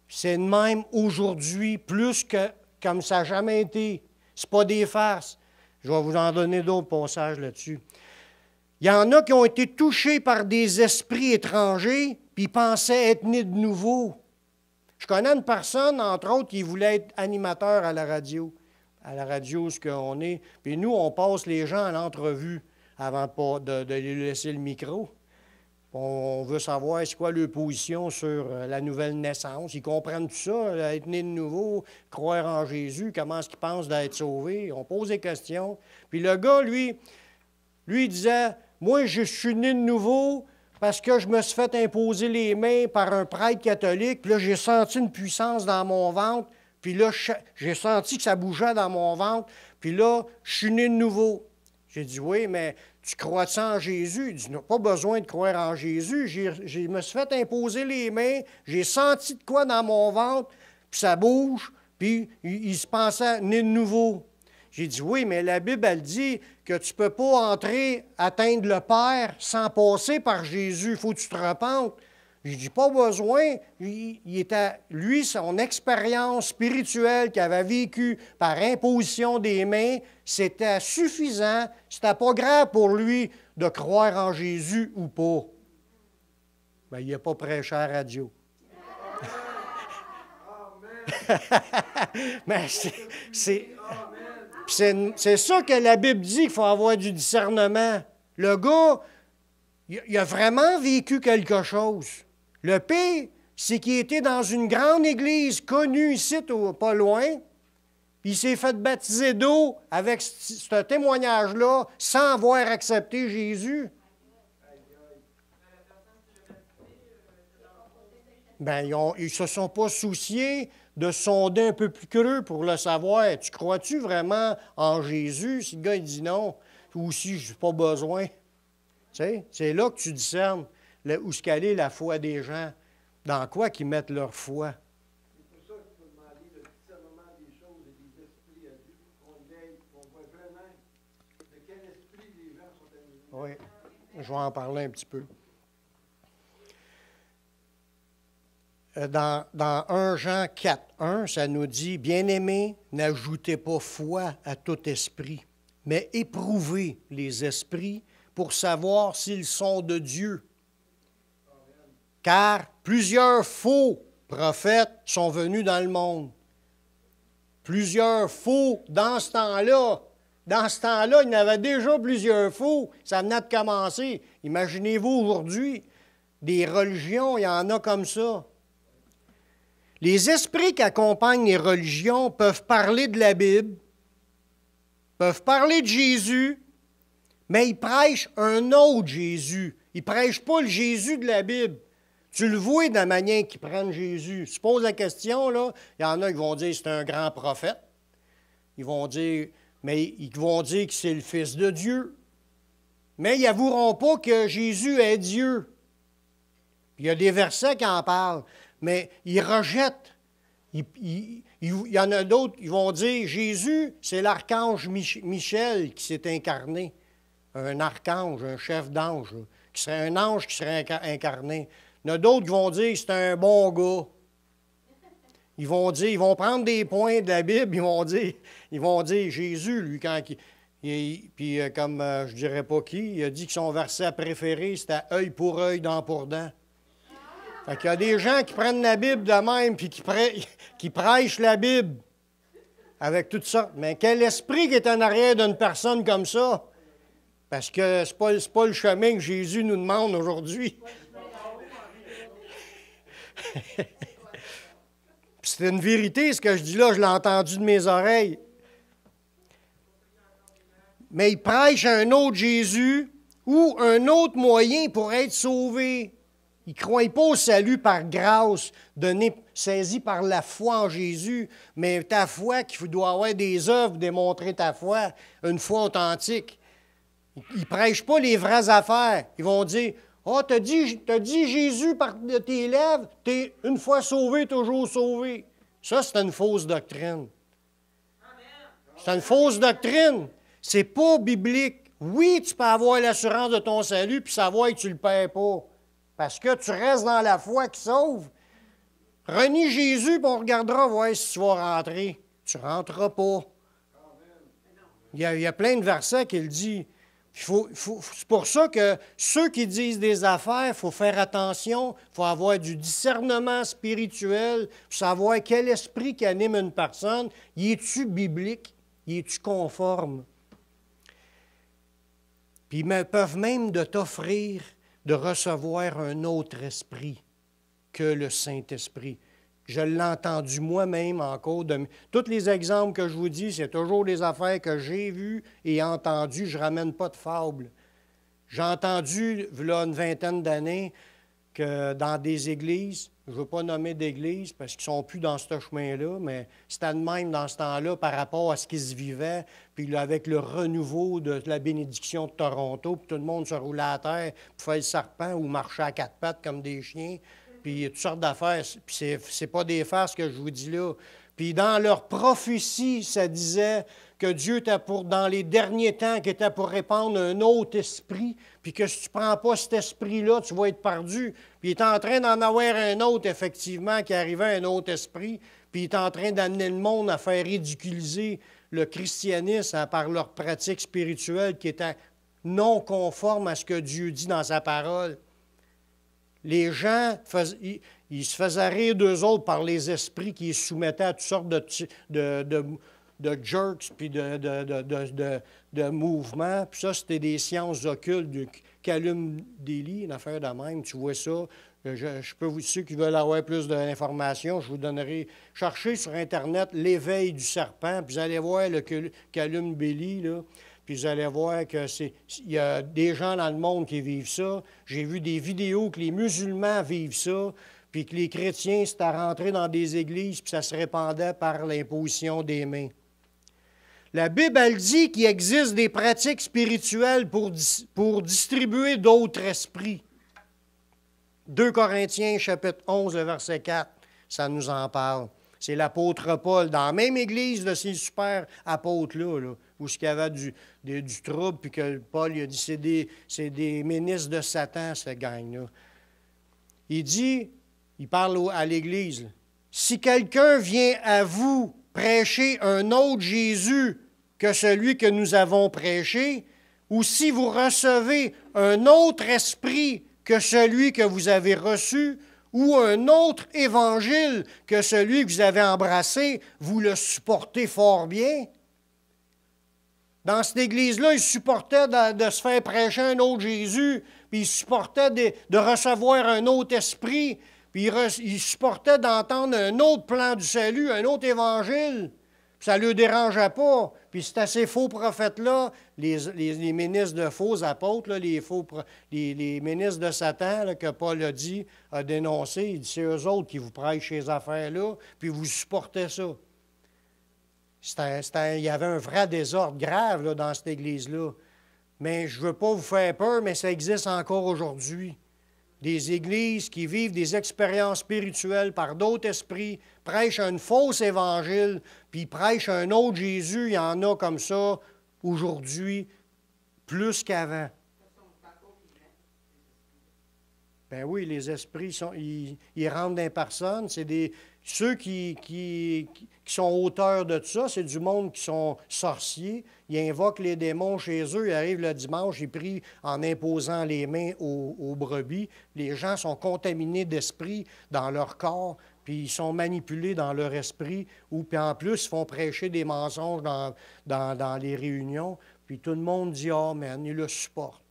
C'est de même aujourd'hui, plus que comme ça n'a jamais été. Ce n'est pas des farces. Je vais vous en donner d'autres passages là-dessus. Il y en a qui ont été touchés par des esprits étrangers, puis ils pensaient être nés de nouveau. Je connais une personne, entre autres, qui voulait être animateur à la radio. À la radio, ce qu'on est. Puis nous, on passe les gens à l'entrevue avant de lui laisser le micro. On veut savoir c'est quoi leur position sur la nouvelle naissance. Ils comprennent tout ça, être né de nouveau, croire en Jésus, comment est-ce qu'ils pensent d'être sauvés. On pose des questions. Puis le gars, lui, il disait, moi, je suis né de nouveau parce que je me suis fait imposer les mains par un prêtre catholique. Puis là, j'ai senti une puissance dans mon ventre. Puis là, j'ai senti que ça bougeait dans mon ventre. Puis là, je suis né de nouveau. J'ai dit, oui, mais tu crois-tu en Jésus? Il dit, non, pas besoin de croire en Jésus. Je me suis fait imposer les mains. J'ai senti de quoi dans mon ventre. Puis ça bouge. Puis il se pensait né de nouveau. J'ai dit, oui, mais la Bible, elle dit que tu ne peux pas entrer, atteindre le Père sans passer par Jésus. Il faut que tu te repentes. J'ai dit, pas besoin. Lui, son expérience spirituelle qu'il avait vécue par imposition des mains, c'était suffisant. C'était pas grave pour lui de croire en Jésus ou pas. Bien, il n'a pas prêché à la radio. Mais c'est ça que la Bible dit qu'il faut avoir du discernement. Le gars, il a vraiment vécu quelque chose. Le pire, c'est qu'il était dans une grande église connue ici, pas loin, puis il s'est fait baptiser d'eau avec ce témoignage-là sans avoir accepté Jésus. Bien, ils ne se sont pas souciés de sonder un peu plus creux pour le savoir. Tu crois-tu vraiment en Jésus? Si le gars il dit non, ou si je n'ai pas besoin. Tu sais, c'est là que tu discernes où est-ce qu'elle est la foi des gens. Dans quoi qu'ils mettent leur foi. C'est pour ça qu'il faut demander le discernement des choses et des esprits à Dieu pour qu'on veille, qu'on voit vraiment de quel esprit les gens sont animés. Oui, je vais en parler un petit peu. Dans 1 Jean 4, 1, ça nous dit, « Bien-aimés, n'ajoutez pas foi à tout esprit, mais éprouvez les esprits pour savoir s'ils sont de Dieu. Car plusieurs faux prophètes sont venus dans le monde. » Plusieurs faux dans ce temps-là. Dans ce temps-là, il y en avait déjà plusieurs faux. Ça venait de commencer. Imaginez-vous aujourd'hui, des religions, il y en a comme ça. Les esprits qui accompagnent les religions peuvent parler de la Bible, peuvent parler de Jésus, mais ils prêchent un autre Jésus. Ils ne prêchent pas le Jésus de la Bible. Tu le vois de la manière qu'ils prennent Jésus. Tu poses la question, là, il y en a qui vont dire que c'est un grand prophète. Ils vont dire, que c'est le Fils de Dieu. Mais ils n'avoueront pas que Jésus est Dieu. Il y a des versets qui en parlent, mais ils rejettent. Il y en a d'autres qui vont dire, Jésus, c'est l'archange Michel qui s'est incarné. Un archange, un chef d'ange, qui serait un ange qui serait incarné. Il y en a d'autres qui vont dire que c'est un bon gars. Ils vont prendre des points de la Bible, ils vont dire Jésus, lui, puis comme je ne dirais pas qui, il a dit que son verset préféré, c'était œil pour œil, dent pour dent. Fait qu'il y a des gens qui prennent la Bible de même, puis qui prêchent la Bible avec tout ça. Mais quel esprit qui est en arrière d'une personne comme ça? Parce que ce n'est pas le chemin que Jésus nous demande aujourd'hui. C'est une vérité, ce que je dis là, je l'ai entendu de mes oreilles. Mais il prêche un autre Jésus ou un autre moyen pour être sauvé. Il ne croit pas au salut par grâce, saisi par la foi en Jésus, mais ta foi, qu'il doit avoir des œuvres pour démontrer ta foi, une foi authentique. Ils ne prêchent pas les vraies affaires. Ils vont dire, « Ah, t'as dit Jésus par tes lèvres, t'es une fois sauvé, toujours sauvé. » Ça, c'est une fausse doctrine. C'est une fausse doctrine. C'est pas biblique. Oui, tu peux avoir l'assurance de ton salut puis savoir que tu ne le paies pas. Parce que tu restes dans la foi qui sauve. Renie Jésus, puis on regardera voir si tu vas rentrer. Tu ne rentreras pas. Il y a plein de versets qui le disent. C'est pour ça que ceux qui disent des affaires, il faut faire attention, il faut avoir du discernement spirituel, pour savoir quel esprit qui anime une personne. Y es-tu biblique? Y es-tu conforme? Puis ils peuvent même de t'offrir de recevoir un autre esprit que le Saint-Esprit. Je l'ai entendu moi-même encore. Tous les exemples que je vous dis, c'est toujours des affaires que j'ai vues et entendues. Je ne ramène pas de fables. J'ai entendu, il y a une vingtaine d'années, que dans des églises, je ne veux pas nommer d'églises parce qu'ils ne sont plus dans ce chemin-là, mais c'était de même dans ce temps-là par rapport à ce qui se vivait, puis là, avec le renouveau de la bénédiction de Toronto, puis tout le monde se roulait à terre pour faire le serpent ou marcher à quatre pattes comme des chiens. Puis toutes sortes d'affaires. Puis c'est pas des farces que je vous dis là. Puis dans leur prophétie, ça disait que Dieu était dans les derniers temps, qu'il était pour répandre un autre esprit, puis que si tu ne prends pas cet esprit-là, tu vas être perdu. Puis il est en train d'en avoir un autre, effectivement, qui arrivait, un autre esprit, puis il est en train d'amener le monde à faire ridiculiser le christianisme par leur pratique spirituelle qui était non conforme à ce que Dieu dit dans sa parole. Les gens, ils se faisaient rire d'eux autres par les esprits qui les soumettaient à toutes sortes de jerks puis de mouvements. Puis ça, c'était des sciences occultes, du Callum Daly, une affaire de même. Tu vois ça. Je peux vous dire, ceux qui veulent avoir plus d'informations, je vous donnerai. Cherchez sur Internet l'éveil du serpent, puis vous allez voir le Callum Daly, là. Puis vous allez voir qu'il y a des gens dans le monde qui vivent ça. J'ai vu des vidéos que les musulmans vivent ça, puis que les chrétiens, c'était à rentrer dans des églises, puis ça se répandait par l'imposition des mains. La Bible, elle dit qu'il existe des pratiques spirituelles pour distribuer d'autres esprits. 2 Corinthiens, chapitre 11, verset 4, ça nous en parle. C'est l'apôtre Paul, dans la même église de ces super apôtres-là, où il y avait du trouble, puis que Paul il a dit c'est des ministres de Satan, ce gang-là. Il parle à l'Église, si quelqu'un vient à vous prêcher un autre Jésus que celui que nous avons prêché, ou si vous recevez un autre esprit que celui que vous avez reçu, ou un autre évangile que celui que vous avez embrassé, vous le supportez fort bien. Dans cette église-là, ils supportaient de se faire prêcher un autre Jésus, puis ils supportaient de recevoir un autre esprit, puis ils supportaient d'entendre un autre plan du salut, un autre évangile. Puis ça ne leur dérangeait pas. Puis c'est ces faux prophètes-là, les ministres de faux apôtres, là, les ministres de Satan, là, que Paul a dit, a dénoncé, il dit, c'est eux autres qui vous prêchent ces affaires-là, puis vous supportez ça. Il y avait un vrai désordre grave là, dans cette Église-là. Mais je ne veux pas vous faire peur, mais ça existe encore aujourd'hui. Des églises qui vivent des expériences spirituelles par d'autres esprits, prêchent un faux évangile, puis prêchent un autre Jésus. Il y en a comme ça aujourd'hui, plus qu'avant. Ben oui, les esprits, ils rentrent dans les personnes. C'est ceux qui sont auteurs de tout ça, c'est du monde qui sont sorciers. Ils invoquent les démons chez eux. Ils arrivent le dimanche, ils prient en imposant les mains aux brebis. Les gens sont contaminés d'esprit dans leur corps, puis ils sont manipulés dans leur esprit. Puis en plus, ils font prêcher des mensonges dans les réunions. Puis tout le monde dit « Amen », ils le supportent.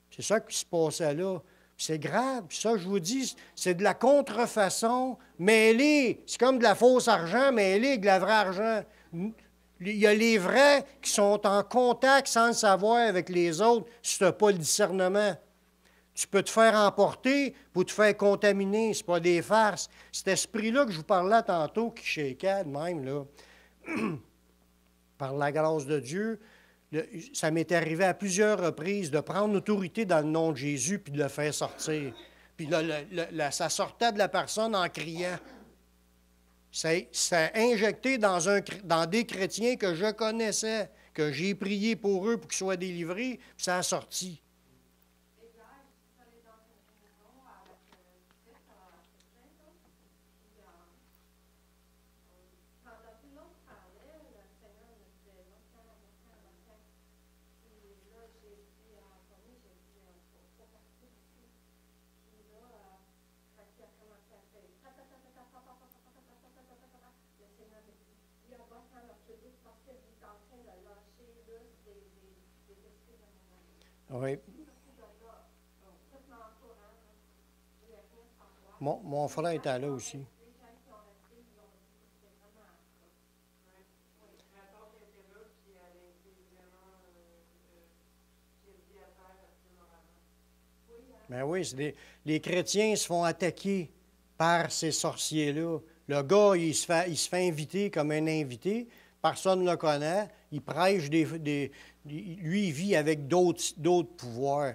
C'est ça qui se passait là. C'est grave. Puis ça, je vous dis, c'est de la contrefaçon mêlée. C'est comme de la fausse argent mêlée avec de la vraie argent. Il y a les vrais qui sont en contact sans le savoir avec les autres si tu n'as pas le discernement. Tu peux te faire emporter pour te faire contaminer. Ce n'est pas des farces. Cet esprit-là que je vous parlais tantôt, qui shakeait de même, là, par la grâce de Dieu, ça m'est arrivé à plusieurs reprises de prendre l'autorité dans le nom de Jésus puis de le faire sortir. Puis là, ça sortait de la personne en criant. Ça injecté dans des chrétiens que je connaissais, que j'ai prié pour eux pour qu'ils soient délivrés, puis ça a sorti. Oui. Mon frère était là aussi. Ben oui, les chrétiens se font attaquer par ces sorciers-là. Le gars, il se fait inviter comme un invité. Personne ne le connaît. Il prêche lui, il vit avec d'autres pouvoirs.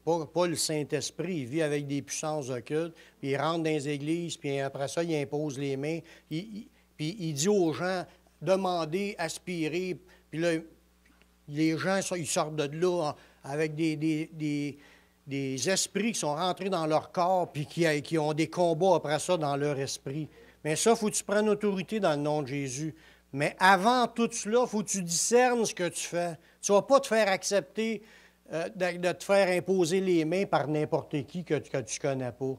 Pas le Saint-Esprit. Il vit avec des puissances occultes. Puis il rentre dans les églises, puis après ça, il impose les mains. Puis il dit aux gens, demandez, aspirez. Puis là, les gens, ils sortent de là avec des esprits qui sont rentrés dans leur corps, puis qui ont des combats après ça dans leur esprit. Mais ça, il faut que tu prennes autorité dans le nom de Jésus. Mais avant tout cela, il faut que tu discernes ce que tu fais. Tu ne vas pas te faire accepter de te faire imposer les mains par n'importe qui que tu ne connais pas.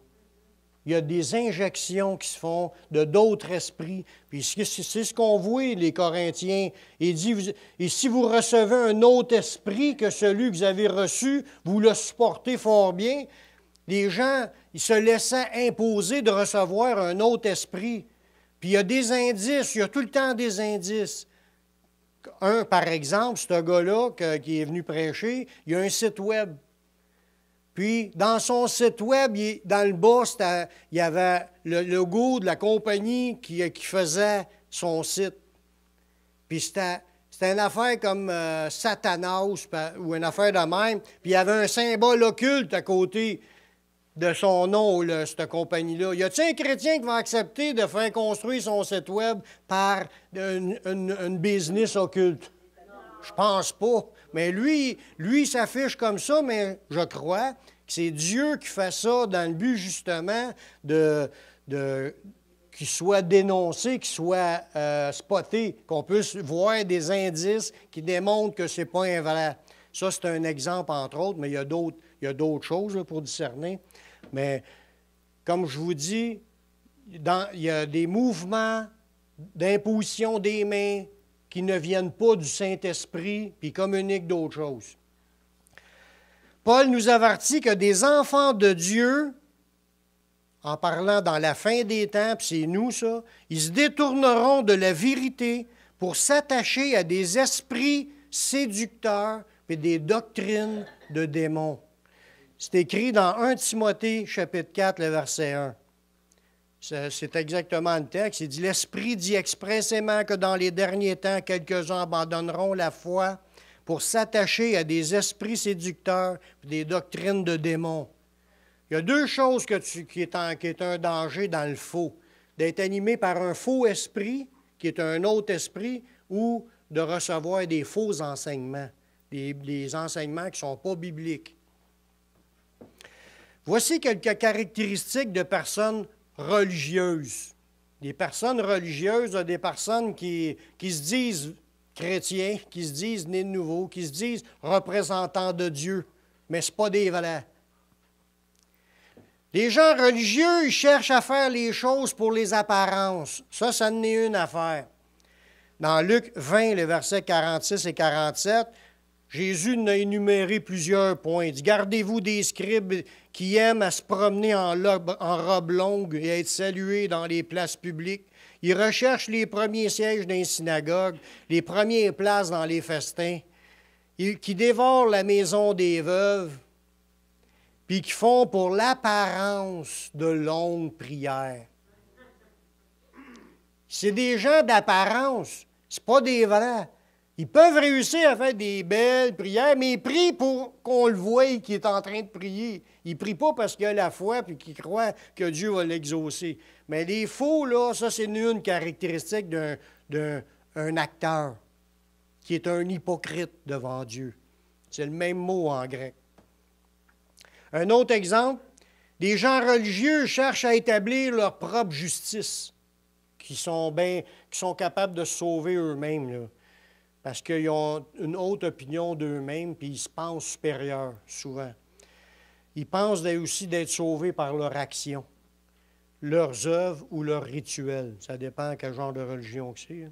Il y a des injections qui se font de d'autres esprits. Puis c'est ce qu'on voit, les Corinthiens. Il dit, et si vous recevez un autre esprit que celui que vous avez reçu, vous le supportez fort bien. Les gens, ils se laissaient imposer de recevoir un autre esprit. Puis il y a des indices, il y a tout le temps des indices. Un, par exemple, ce gars-là qui est venu prêcher, il y a un site web. Puis, dans son site web, dans le bas, il y avait le logo de la compagnie qui faisait son site. Puis c'était une affaire comme Satanas ou une affaire de même. Puis il y avait un symbole occulte à côté de son nom, là, cette compagnie-là. Y a-t-il un chrétien qui va accepter de faire construire son site web par une business occulte? Je pense pas. Mais lui, il s'affiche comme ça, mais je crois que c'est Dieu qui fait ça dans le but, justement, qu'il soit dénoncé, qu'il soit spoté, qu'on puisse voir des indices qui démontrent que ce n'est pas un vrai. Ça, c'est un exemple, entre autres, mais il y a d'autres choses là, pour discerner. Mais, comme je vous dis, il y a des mouvements d'imposition des mains qui ne viennent pas du Saint-Esprit puis communiquent d'autres choses. Paul nous avertit que des enfants de Dieu, en parlant dans la fin des temps, puis c'est nous ça, ils se détourneront de la vérité pour s'attacher à des esprits séducteurs et des doctrines de démons. C'est écrit dans 1 Timothée, chapitre 4, le verset 1. C'est exactement le texte. Il dit, « L'Esprit dit expressément que dans les derniers temps, quelques-uns abandonneront la foi pour s'attacher à des esprits séducteurs et des doctrines de démons. » Il y a deux choses qui est un danger dans le faux. D'être animé par un faux esprit, qui est un autre esprit, ou de recevoir des faux enseignements, des enseignements qui ne sont pas bibliques. Voici quelques caractéristiques de personnes religieuses. Des personnes religieuses, des personnes qui se disent chrétiens, qui se disent nés de nouveau, qui se disent représentants de Dieu, mais ce n'est pas des vrais. Les gens religieux, ils cherchent à faire les choses pour les apparences. Ça en est une affaire. Dans Luc 20, les versets 46 et 47, Jésus en a énuméré plusieurs points. Il dit, « Gardez-vous des scribes qui aiment à se promener en robe longue et à être salués dans les places publiques. Ils recherchent les premiers sièges dans les synagogues, les premières places dans les festins, qui dévorent la maison des veuves, puis qui font pour l'apparence de longues prières. » C'est des gens d'apparence, ce pas des vrais. Ils peuvent réussir à faire des belles prières, mais ils prient pour qu'on le voie qu'il est en train de prier. Ils ne prient pas parce qu'il a la foi et qu'il croit que Dieu va l'exaucer. Mais les faux, là, ça, c'est une caractéristique d'un acteur qui est un hypocrite devant Dieu. C'est le même mot en grec. Un autre exemple, des gens religieux cherchent à établir leur propre justice, qui sont capables de se sauver eux-mêmes, là. Parce qu'ils ont une haute opinion d'eux-mêmes, puis ils se pensent supérieurs, souvent. Ils pensent aussi d'être sauvés par leur action, leurs œuvres ou leurs rituels. Ça dépend quel genre de religion que c'est.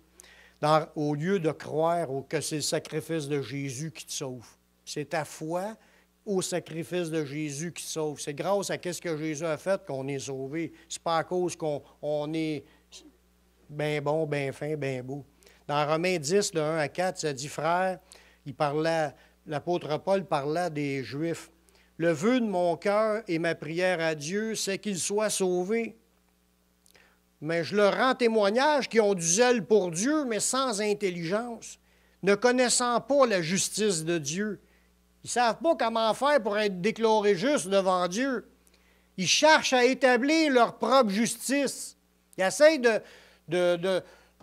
Au lieu de croire que c'est le sacrifice de Jésus qui te sauve. C'est ta foi au sacrifice de Jésus qui te sauve. C'est grâce à ce que Jésus a fait qu'on est sauvé. C'est pas à cause qu'on est bien bon, bien fin, bien beau. Dans Romains 10, le 1 à 4, ça dit, « Frère, l'apôtre Paul parlait des Juifs. Le vœu de mon cœur et ma prière à Dieu, c'est qu'ils soient sauvés. Mais je leur rends témoignage qu'ils ont du zèle pour Dieu, mais sans intelligence, ne connaissant pas la justice de Dieu. Ils ne savent pas comment faire pour être déclarés justes devant Dieu. Ils cherchent à établir leur propre justice. Ils essayent de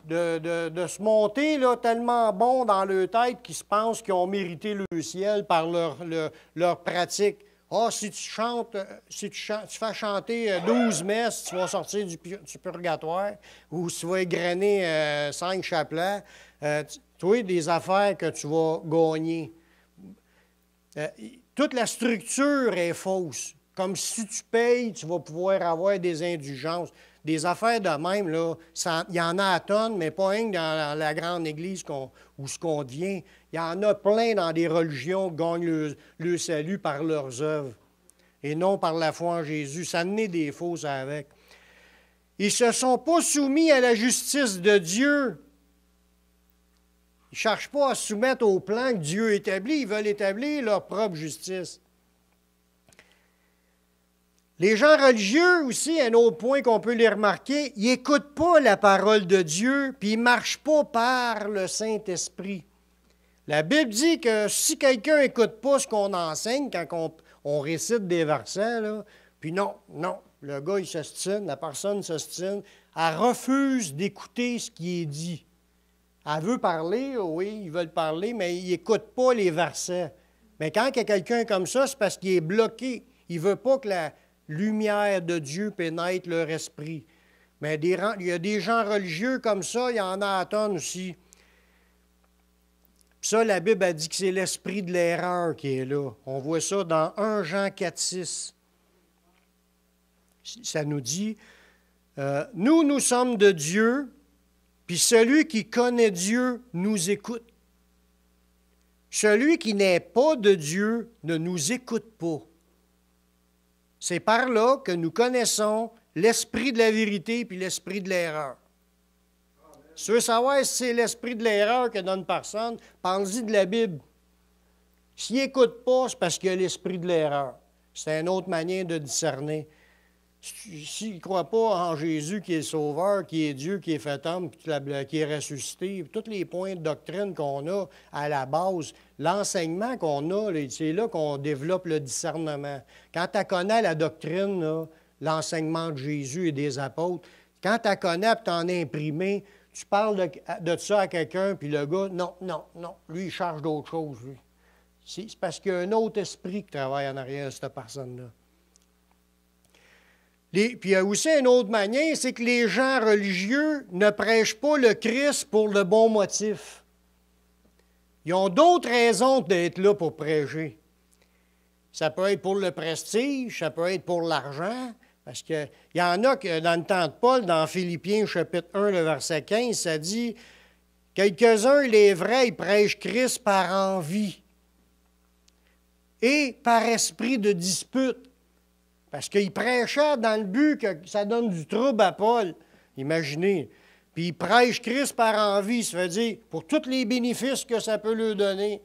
se monter là, tellement bon dans leur tête qu'ils se pensent qu'ils ont mérité le ciel par leur pratique. Ah, si tu fais chanter 12 messes, tu vas sortir du purgatoire, ou si tu vas égrener 5 chapelets, tu vois, des affaires que tu vas gagner. Toute la structure est fausse. Comme si tu payes, tu vas pouvoir avoir des indulgences. Des affaires de même, là, il y en a à tonnes, mais pas rien que dans la grande église où ce qu'on devient. Il y en a plein dans des religions qui gagnent le salut par leurs œuvres et non par la foi en Jésus. Ça en est des fausses avec. Ils ne se sont pas soumis à la justice de Dieu. Ils ne cherchent pas à se soumettre au plan que Dieu établit. Ils veulent établir leur propre justice. Les gens religieux aussi, un autre point qu'on peut les remarquer, ils n'écoutent pas la parole de Dieu, puis ils ne marchent pas par le Saint-Esprit. La Bible dit que si quelqu'un n'écoute pas ce qu'on enseigne quand on récite des versets, là, puis non, le gars il s'ostine, la personne s'ostine, elle refuse d'écouter ce qui est dit. Elle veut parler, oui, ils veulent parler, mais ils n'écoutent pas les versets. Mais quand il y a quelqu'un comme ça, c'est parce qu'il est bloqué. Il ne veut pas que la lumière de Dieu pénètre leur esprit. Mais il y a des gens religieux comme ça, il y en a à tonnes aussi. Puis ça, la Bible a dit que c'est l'esprit de l'erreur qui est là. On voit ça dans 1 Jean 4, 6. Ça nous dit, nous sommes de Dieu, puis celui qui connaît Dieu nous écoute. Celui qui n'est pas de Dieu ne nous écoute pas. C'est par là que nous connaissons l'esprit de la vérité puis l'esprit de l'erreur. Si tu veux savoir si c'est l'esprit de l'erreur que donne personne, parle-y de la Bible. S'il n'écoute pas, c'est parce qu'il y a l'esprit de l'erreur. C'est une autre manière de discerner. S'il ne croit pas en Jésus qui est sauveur, qui est Dieu, qui est fait homme, qui est ressuscité, tous les points de doctrine qu'on a à la base, l'enseignement qu'on a, c'est là qu'on développe le discernement. Quand tu connais la doctrine, là, l'enseignement de Jésus et des apôtres, quand tu connais et tu en as imprimé, tu parles de ça à quelqu'un, puis le gars, non, lui, il cherche d'autres choses, lui. C'est parce qu'il y a un autre esprit qui travaille en arrière de cette personne-là. Puis il y a aussi une autre manière, c'est que les gens religieux ne prêchent pas le Christ pour le bon motif. Ils ont d'autres raisons d'être là pour prêcher. Ça peut être pour le prestige, ça peut être pour l'argent, parce qu'il y en a que dans le temps de Paul, dans Philippiens chapitre 1, le verset 15, ça dit « Quelques-uns, il est vrai, ils prêchent Christ par envie et par esprit de dispute. » Parce qu'il prêchait dans le but que ça donne du trouble à Paul. Imaginez. Puis il prêche Christ par envie, ça veut dire pour tous les bénéfices que ça peut lui donner,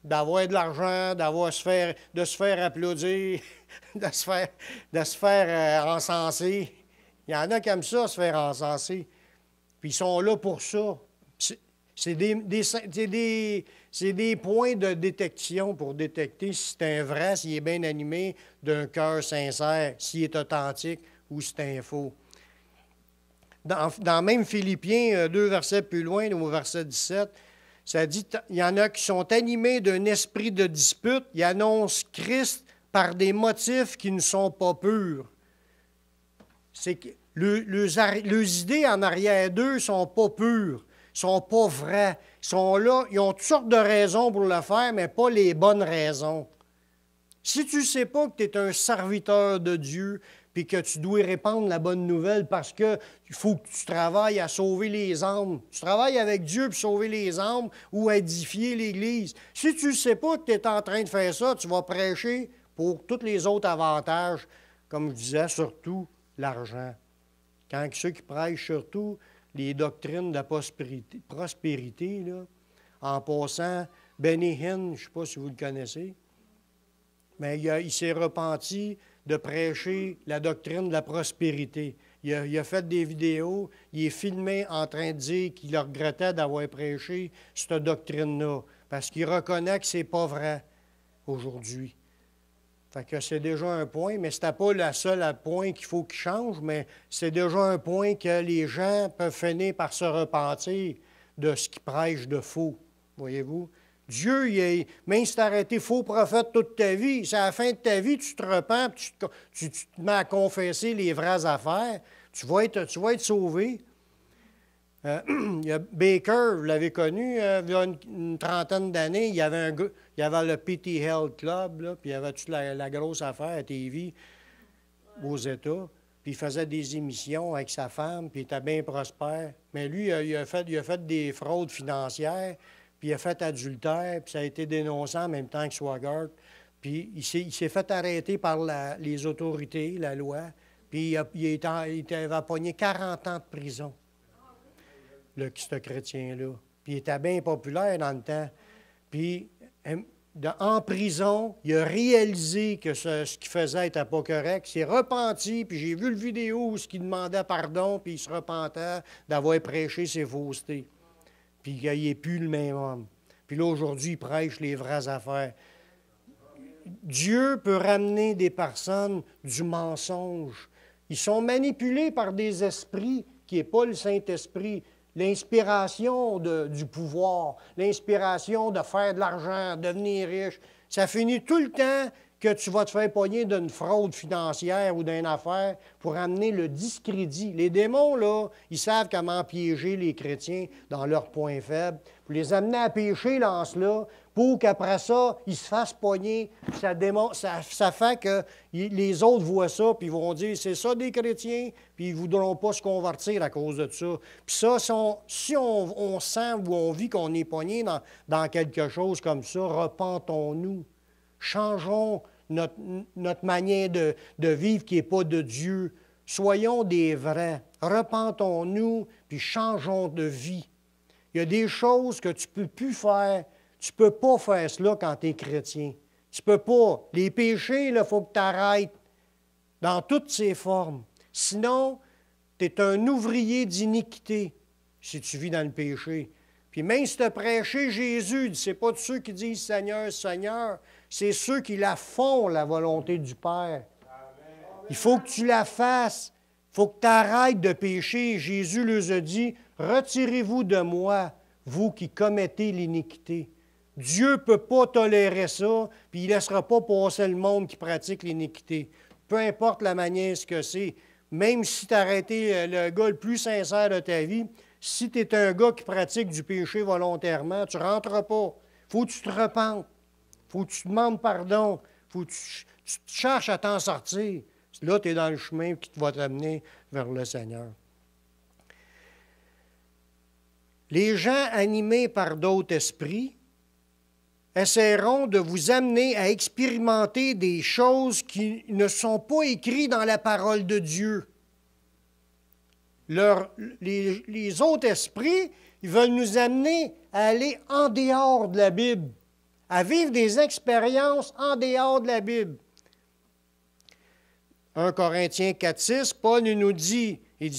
d'avoir de l'argent, de se faire applaudir, de se faire encenser. Il y en a qui aiment ça, se faire encenser. Puis ils sont là pour ça. C'est des points de détection pour détecter si c'est un vrai, s'il est bien animé, d'un cœur sincère, s'il est authentique ou si c'est un faux. Dans même Philippiens, 2 versets plus loin, au verset 17, ça dit, il y en a qui sont animés d'un esprit de dispute, ils annoncent Christ par des motifs qui ne sont pas purs. C'est que leurs idées en arrière d'eux ne sont pas pures. Ils ne sont pas vrais. Ils sont là, ils ont toutes sortes de raisons pour le faire, mais pas les bonnes raisons. Si tu ne sais pas que tu es un serviteur de Dieu, puis que tu dois répandre la bonne nouvelle parce qu'il faut que tu travailles à sauver les âmes. Tu travailles avec Dieu pour sauver les âmes ou à édifier l'Église. Si tu ne sais pas que tu es en train de faire ça, tu vas prêcher pour tous les autres avantages, comme je disais, surtout l'argent. Quand ceux qui prêchent surtout les doctrines de la prospérité, là, en passant, Benny Hinn, je ne sais pas si vous le connaissez, mais il s'est repenti de prêcher la doctrine de la prospérité. Il a fait des vidéos, il est filmé en train de dire qu'il regrettait d'avoir prêché cette doctrine-là, parce qu'il reconnaît que ce n'est pas vrai aujourd'hui. Fait que c'est déjà un point, mais ce n'est pas le seul point qu'il faut qu'il change, mais c'est déjà un point que les gens peuvent finir par se repentir de ce qu'ils prêchent de faux, voyez-vous. Dieu, même si tu as arrêté faux prophète toute ta vie, c'est à la fin de ta vie, tu te repens, tu te mets à confesser les vraies affaires, tu vas être sauvé. Il y a Baker, vous l'avez connu, il y a une trentaine d'années, il y avait le P.T. Health Club, là, puis il y avait toute la grosse affaire à TV aux États, puis il faisait des émissions avec sa femme, puis il était bien prospère. Mais lui, il a fait des fraudes financières, puis il a fait adultère, puis ça a été dénoncé en même temps que Swaggart. Puis il s'est fait arrêter par les autorités, la loi, puis il avait pogné 40 ans de prison, ce chrétien-là. Puis il était bien populaire dans le temps. Puis en prison, il a réalisé que ce qu'il faisait n'était pas correct. Il s'est repenti, puis j'ai vu le vidéo où il demandait pardon, puis il se repentait d'avoir prêché ses faussetés. Puis il n'est plus le même homme. Puis là, aujourd'hui, il prêche les vraies affaires. Dieu peut ramener des personnes du mensonge. Ils sont manipulés par des esprits qui n'est pas le Saint-Esprit. L'inspiration du pouvoir, l'inspiration de faire de l'argent, de devenir riche. Ça finit tout le temps que tu vas te faire pogner d'une fraude financière ou d'une affaire pour amener le discrédit. Les démons, là, ils savent comment piéger les chrétiens dans leurs points faibles, pour les amener à pécher dans cela, pour qu'après ça, ils se fassent pogner. Ça fait que les autres voient ça, puis ils vont dire, c'est ça des chrétiens, puis ils ne voudront pas se convertir à cause de ça. Puis ça, si on sent ou on vit qu'on est pogné dans quelque chose comme ça, repentons-nous. Changeons notre manière de vivre qui n'est pas de Dieu. Soyons des vrais. Repentons-nous, puis changeons de vie. Il y a des choses que tu ne peux plus faire. Tu ne peux pas faire cela quand tu es chrétien. Tu ne peux pas. Les péchés, il faut que tu arrêtes dans toutes ses formes. Sinon, tu es un ouvrier d'iniquité si tu vis dans le péché. Puis même si tu as prêché Jésus, ce n'est pas de ceux qui disent Seigneur, Seigneur, c'est ceux qui la font, la volonté du Père. Il faut que tu la fasses. Il faut que tu arrêtes de pécher. Jésus leur a dit, « Retirez-vous de moi, vous qui commettez l'iniquité. » Dieu ne peut pas tolérer ça, puis il ne laissera pas passer le monde qui pratique l'iniquité. Peu importe la manière ce que c'est, même si tu as arrêté le gars le plus sincère de ta vie, si tu es un gars qui pratique du péché volontairement, tu ne rentres pas. Il faut que tu te repentes. Il faut que tu demandes pardon. Il faut que tu cherches à t'en sortir. Là, tu es dans le chemin qui va t'amener vers le Seigneur. Les gens animés par d'autres esprits essaieront de vous amener à expérimenter des choses qui ne sont pas écrites dans la parole de Dieu. Les autres esprits, ils veulent nous amener à aller en dehors de la Bible, à vivre des expériences en dehors de la Bible. 1 Corinthiens 4,6, Paul nous dit, il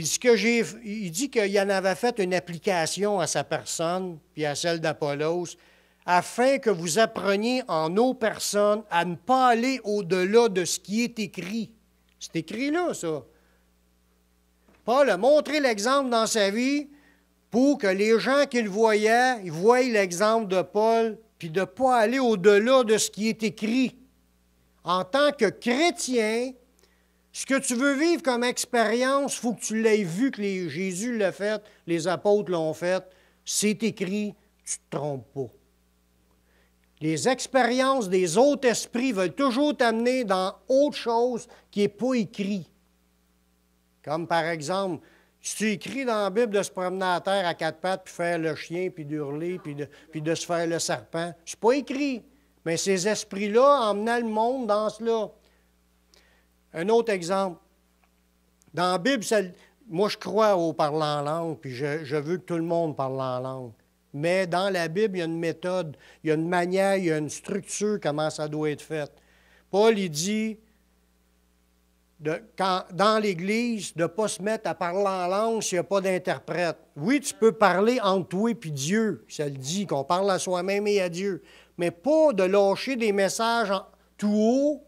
dit qu'il en avait fait une application à sa personne, puis à celle d'Apollos, afin que vous appreniez en nos personnes à ne pas aller au-delà de ce qui est écrit. C'est écrit là, ça. Paul a montré l'exemple dans sa vie pour que les gens qui le voyaient, ils voient l'exemple de Paul, puis de ne pas aller au-delà de ce qui est écrit. En tant que chrétien, ce que tu veux vivre comme expérience, il faut que tu l'aies vu que Jésus l'a fait, les apôtres l'ont fait. C'est écrit, tu ne te trompes pas. Les expériences des autres esprits veulent toujours t'amener dans autre chose qui n'est pas écrit. Comme par exemple, si tu écris dans la Bible de se promener à terre à quatre pattes, puis faire le chien, puis d'hurler, puis de se faire le serpent, c'est pas écrit. Mais ces esprits-là emmenaient le monde dans cela. Un autre exemple. Dans la Bible, moi je crois au parler en langue, puis je veux que tout le monde parle en langue. Mais dans la Bible, il y a une méthode, il y a une manière, il y a une structure, comment ça doit être fait. Paul, il dit, dans l'Église, de ne pas se mettre à parler en langue s'il n'y a pas d'interprète. Oui, tu peux parler entre toi et Dieu, ça le dit, qu'on parle à soi-même et à Dieu, mais pas de lâcher des messages tout haut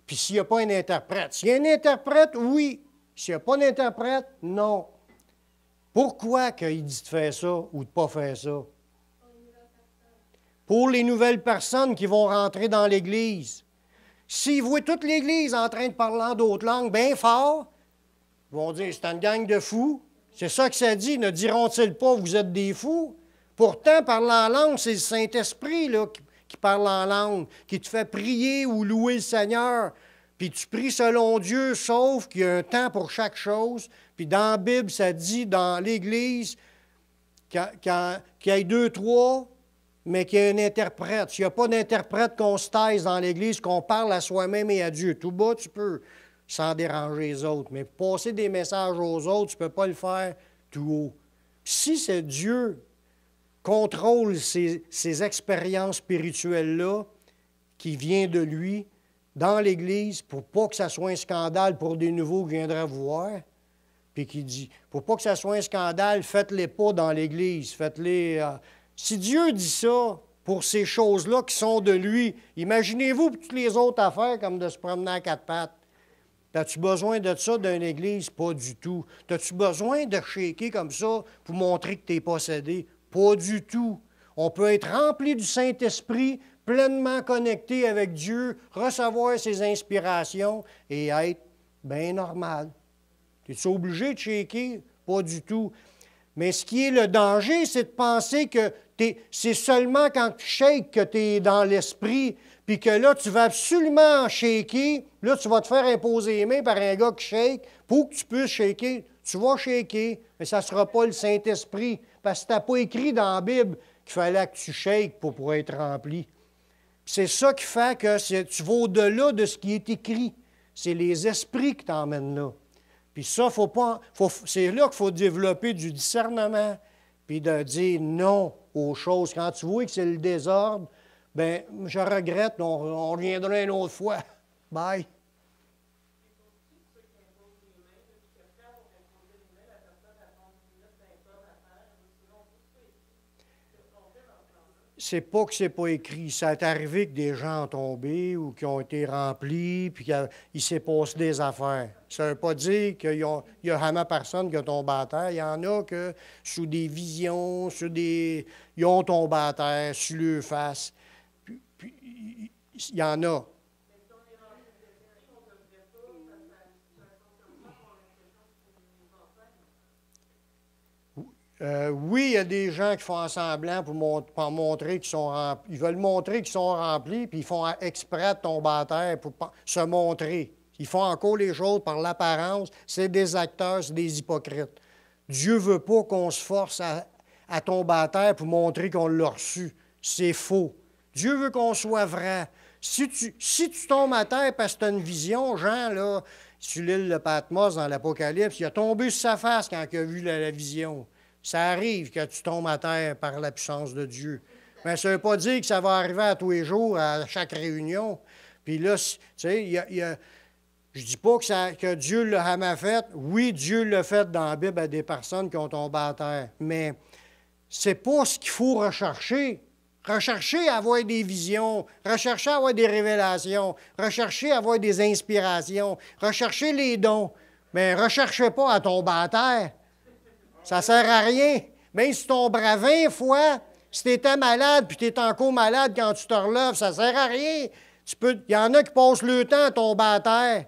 puis s'il n'y a pas un interprète. S'il y a un interprète, oui. S'il n'y a pas d'interprète, non. Pourquoi qu'il dit de faire ça ou de ne pas faire ça? Pour les nouvelles personnes qui vont rentrer dans l'Église. S'ils voient toute l'Église en train de parler en d'autres langues bien fort, ils vont dire, c'est une gang de fous. C'est ça que ça dit. Ne diront-ils pas, vous êtes des fous? Pourtant, parler en langue, c'est le Saint-Esprit là, qui parle en langue, qui te fait prier ou louer le Seigneur. Puis tu pries selon Dieu, sauf qu'il y a un temps pour chaque chose. Puis dans la Bible, ça dit dans l'Église qu'il y ait 2, 3, mais qu'il y ait un interprète. S'il n'y a pas d'interprète, qu'on se taise dans l'Église, qu'on parle à soi-même et à Dieu. Tout bas, tu peux, sans déranger les autres. Mais passer des messages aux autres, tu ne peux pas le faire tout haut. Si c'est Dieu contrôle ces expériences spirituelles-là qui viennent de lui dans l'Église pour pas que ça soit un scandale pour des nouveaux qui viendraient vous voir, puis qui dit, pour pas que ça soit un scandale, faites-les pas dans l'Église, faites-les... Si Dieu dit ça pour ces choses-là qui sont de lui, imaginez-vous pour toutes les autres affaires comme de se promener à quatre pattes. As-tu besoin de ça d'une Église? Pas du tout. As-tu besoin de shaker comme ça pour montrer que tu es possédé? Pas du tout. On peut être rempli du Saint-Esprit, pleinement connecté avec Dieu, recevoir ses inspirations et être bien normal. Es-tu obligé de shaker? Pas du tout. Mais ce qui est le danger, c'est de penser que c'est seulement quand tu shakes que tu es dans l'esprit, puis que là, tu vas absolument shaker. Là, tu vas te faire imposer les mains par un gars qui shake. Pour que tu puisses shaker, tu vas shaker, mais ça ne sera pas le Saint-Esprit. Parce que tu n'as pas écrit dans la Bible qu'il fallait que tu shakes pour être rempli. C'est ça qui fait que tu vas au-delà de ce qui est écrit. C'est les esprits qui t'emmènent là. Puis ça, c'est là qu'il faut développer du discernement, puis de dire non aux choses. Quand tu vois que c'est le désordre, bien, je regrette, on reviendra une autre fois. Bye. C'est pas que c'est pas écrit. Ça est arrivé que des gens ont tombé ou qui ont été remplis, puis qu'il s'est passé des affaires. Ça ne veut pas dire qu'il y a jamais personne qui a tombé à terre. Il y en a que, sous des visions, ils ont tombé à terre, sur leur face. Puis, il y en a. Oui, il y a des gens qui font semblant pour montrer qu'ils sont remplis. Ils veulent montrer qu'ils sont remplis, puis ils font exprès de tomber à terre pour se montrer. Ils font encore les choses par l'apparence. C'est des acteurs, c'est des hypocrites. Dieu ne veut pas qu'on se force à tomber à terre pour montrer qu'on l'a reçu. C'est faux. Dieu veut qu'on soit vrai. Si tu tombes à terre parce que tu as une vision, Jean, là, sur l'île de Patmos dans l'Apocalypse, il a tombé sur sa face quand il a vu la vision. Ça arrive que tu tombes à terre par la puissance de Dieu. Mais ça ne veut pas dire que ça va arriver à tous les jours, à chaque réunion. Puis là, tu sais, je ne dis pas que Dieu l'a jamais fait. Oui, Dieu l'a fait dans la Bible à des personnes qui ont tombé à terre. Mais ce n'est pas ce qu'il faut rechercher. Rechercher à avoir des visions, rechercher à avoir des révélations, rechercher à avoir des inspirations, rechercher les dons. Mais ne recherchez pas à tomber à terre. Ça ne sert à rien. Même si tu tomberas 20 fois, si tu étais malade puis tu es encore malade quand tu te relèves, ça ne sert à rien. Il y en a qui passent le temps à tomber à terre.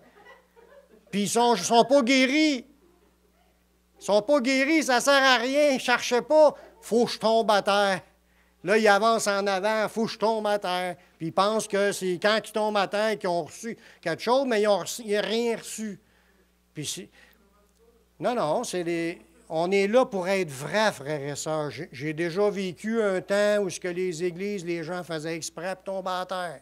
Puis ils ne sont pas guéris. Ils ne sont pas guéris, ça ne sert à rien. Ne cherchez pas, il faut que je tombe à terre. Là, ils avancent en avant, il faut que je tombe à terre. Puis ils pensent que c'est quand ils tombent à terre qu'ils ont reçu quelque chose, mais ils n'ont rien reçu. Puis non, on est là pour être vrai, frères et sœurs. J'ai déjà vécu un temps où les églises, les gens faisaient exprès pour tomber à terre.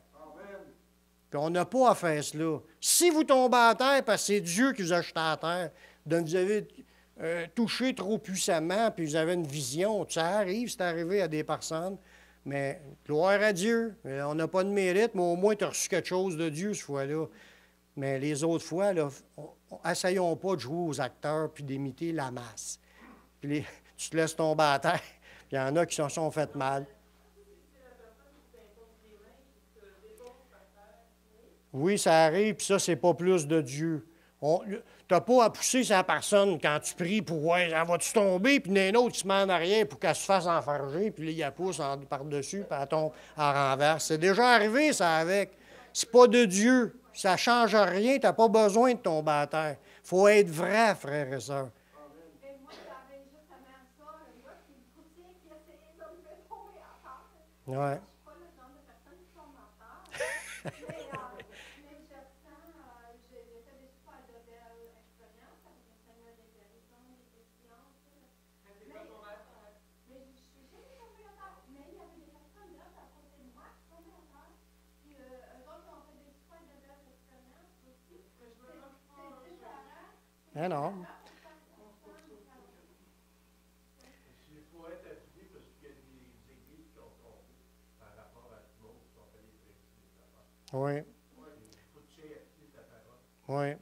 Puis on n'a pas à faire cela. Si vous tombez à terre, parce que c'est Dieu qui vous a jeté à terre, donc vous avez touché trop puissamment, puis vous avez une vision, ça arrive, c'est arrivé à des personnes, mais gloire à Dieu. On n'a pas de mérite, mais au moins tu as reçu quelque chose de Dieu cette fois-là. Mais les autres fois, essayons pas de jouer aux acteurs puis d'imiter la masse. Puis tu te laisses tomber à terre, puis il y en a qui se sont fait mal. Oui, ça arrive, puis ça, c'est pas plus de Dieu. Tu n'as pas à pousser sa personne quand tu pries pour « Ouais, elle va-tu tomber? » Puis il y en a un autre qui se met en arrière pour qu'elle se fasse enfarger, puis là, il la pousse par-dessus, puis elle tombe en renverse. C'est déjà arrivé, ça, avec. C'est pas de Dieu. Ça ne change rien, tu n'as pas besoin de tomber à terre. Il faut être vrai, frères et sœurs. Et moi, j'avais justement ça, le gars qui me poussait, qui essayait de me faire tomber à terre. Ouais. Je ne suis pas le genre de personne qui tombe à terre. mais je sens, j'ai fait des super de belles expériences avec le Seigneur des guérisons, des décisions. Mais je suis jamais tombée à terre. Mais il y avait des personnes là, à côté de moi, qui tombaient à terre. Puis eux autres ont fait des super de belles expériences aussi. C'est différent. Ah non. Il faut être appuyé parce qu'il y a des églises qui ont tombé par rapport à tout le monde qui ont fait des prédictions. Oui. Il faut toucher appuyer ta parole. Oui.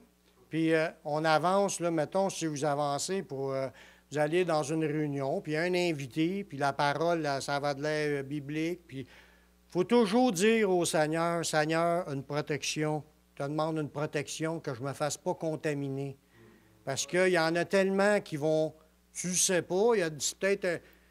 Puis on avance, là, mettons, si vous avancez vous allez dans une réunion, puis il y a un invité, puis la parole, là, ça va de l'air biblique, puis il faut toujours dire au Seigneur, Seigneur, une protection. Je te demande une protection, que je ne me fasse pas contaminer. Parce qu'il y en a tellement qui vont, tu ne sais pas,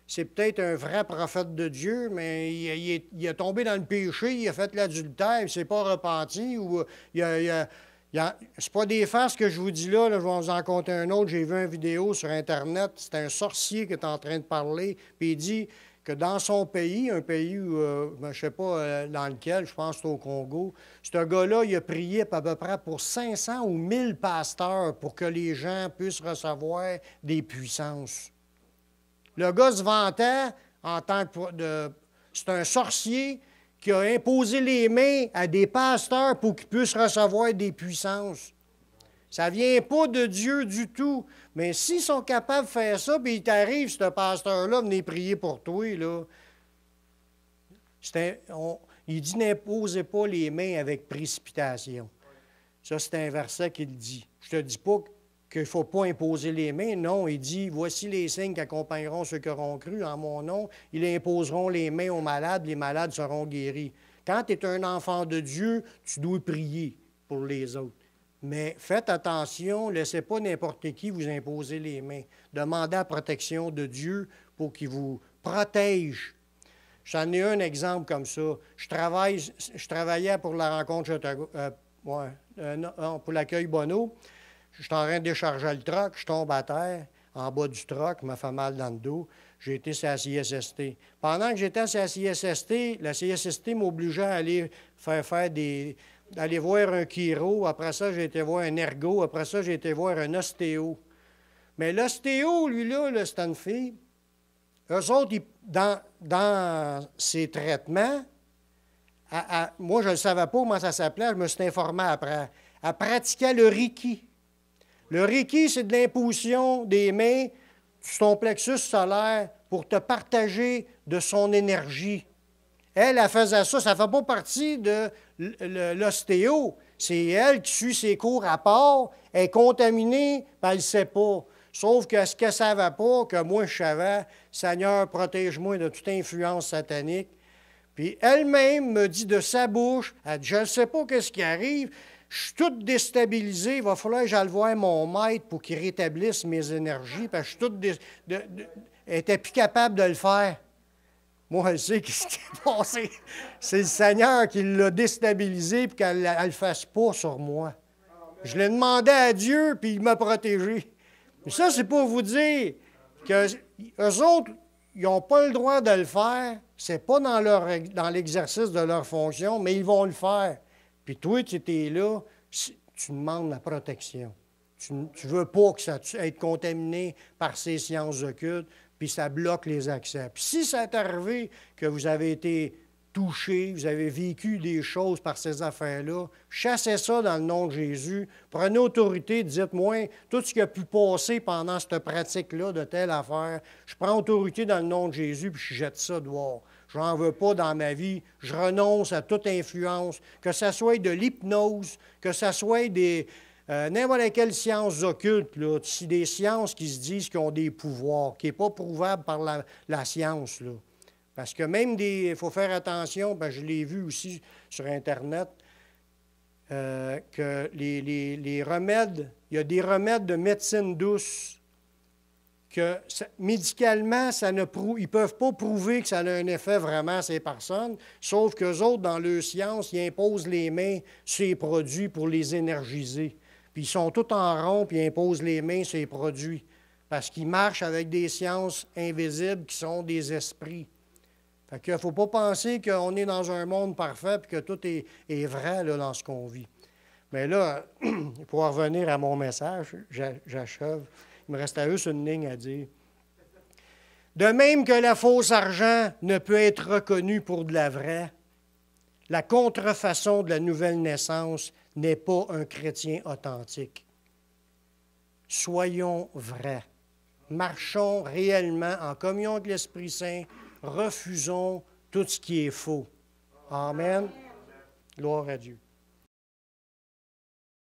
c'est peut-être un vrai prophète de Dieu, mais il est tombé dans le péché, il a fait l'adultère, il ne s'est pas repenti, ou c'est pas des farces que je vous dis là, je vais vous en conter un autre. J'ai vu une vidéo sur Internet, c'est un sorcier qui est en train de parler, puis il dit que dans son pays, un pays où, je ne sais pas dans lequel, je pense que c'est au Congo, ce gars-là, il a prié à peu près pour 500 ou 1000 pasteurs pour que les gens puissent recevoir des puissances. Le gars se vantait en tant que... c'est un sorcier qui a imposé les mains à des pasteurs pour qu'ils puissent recevoir des puissances. Ça ne vient pas de Dieu du tout. Mais s'ils sont capables de faire ça, puis il t'arrive, ce pasteur-là, venez prier pour toi, là. Il dit, n'imposez pas les mains avec précipitation. Ça, c'est un verset qu'il dit. Je ne te dis pas qu'il ne faut pas imposer les mains. Non, il dit, voici les signes qui accompagneront ceux qui auront cru en mon nom. Ils imposeront les mains aux malades, les malades seront guéris. Quand tu es un enfant de Dieu, tu dois prier pour les autres. Mais faites attention, laissez pas n'importe qui vous imposer les mains. Demandez la protection de Dieu pour qu'il vous protège. J'en ai un exemple comme ça. Je travaillais pour la rencontre pour l'accueil Bonneau. Je suis en train de décharger le troc, je tombe à terre, en bas du troc, me fait mal dans le dos. J'ai été sur la CSST. Pendant que j'étais sur la CSST m'obligeait à aller d'aller voir un chiro. Après ça, j'ai été voir un ergo. Après ça, j'ai été voir un ostéo. Mais l'ostéo, lui-là, c'était une fille. Eux autres, dans ses traitements, moi, je ne savais pas comment ça s'appelait, je me suis informé après. Elle pratiquait le Reiki. Le Reiki, c'est de l'imposition des mains sur ton plexus solaire pour te partager de son énergie. Elle faisait ça, ça ne fait pas partie de l'ostéo. C'est elle qui suit ses cours à part, elle est contaminée, puis elle ne le sait pas. Sauf que ce qu'elle ne savait pas, que moi je savais, Seigneur, protège-moi de toute influence satanique. Puis elle-même me dit de sa bouche, elle dit, je ne sais pas ce qui arrive, je suis toute déstabilisée, il va falloir que j'aille voir mon maître pour qu'il rétablisse mes énergies, parce que je suis toute elle n'était plus capable de le faire. Moi, elle sait ce qui est passé. C'est le Seigneur qui l'a déstabilisé pour qu'elle ne le fasse pas sur moi. Je l'ai demandé à Dieu, puis il m'a protégé. Mais ça, c'est pour vous dire qu'eux autres, ils n'ont pas le droit de le faire. C'est pas dans l'exercice de leur fonction, mais ils vont le faire. Puis toi, tu étais là, tu demandes la protection. Tu ne veux pas que ça être contaminé par ces sciences occultes, puis ça bloque les accès. Puis si ça est arrivé que vous avez été touché, vous avez vécu des choses par ces affaires-là, chassez ça dans le nom de Jésus. Prenez autorité, dites-moi tout ce qui a pu passer pendant cette pratique-là de telle affaire. Je prends autorité dans le nom de Jésus, puis je jette ça dehors. Je n'en veux pas dans ma vie. Je renonce à toute influence, que ce soit de l'hypnose, que ce soit des n'importe quelle science occulte, là, des sciences qui se disent qu'ils ont des pouvoirs, qui n'est pas prouvable par la science, là. Parce que même il faut faire attention, ben, je l'ai vu aussi sur Internet, que les remèdes, il y a des remèdes de médecine douce que médicalement, ils ne peuvent pas prouver que ça a un effet vraiment sur les personnes, sauf qu'eux autres, dans leur science, ils imposent les mains sur les produits pour les énergiser. Puis ils sont tous en rond, puis ils imposent les mains sur les produits, parce qu'ils marchent avec des sciences invisibles qui sont des esprits. Fait qu'il ne faut pas penser qu'on est dans un monde parfait et que tout est vrai là, dans ce qu'on vit. Mais là, pour revenir à mon message, j'achève. Il me reste à eux une ligne à dire. De même que la fausse argent ne peut être reconnue pour de la vraie, la contrefaçon de la nouvelle naissance n'est pas un chrétien authentique. Soyons vrais. Marchons réellement en communion avec l'Esprit Saint. Refusons tout ce qui est faux. Amen. Gloire à Dieu.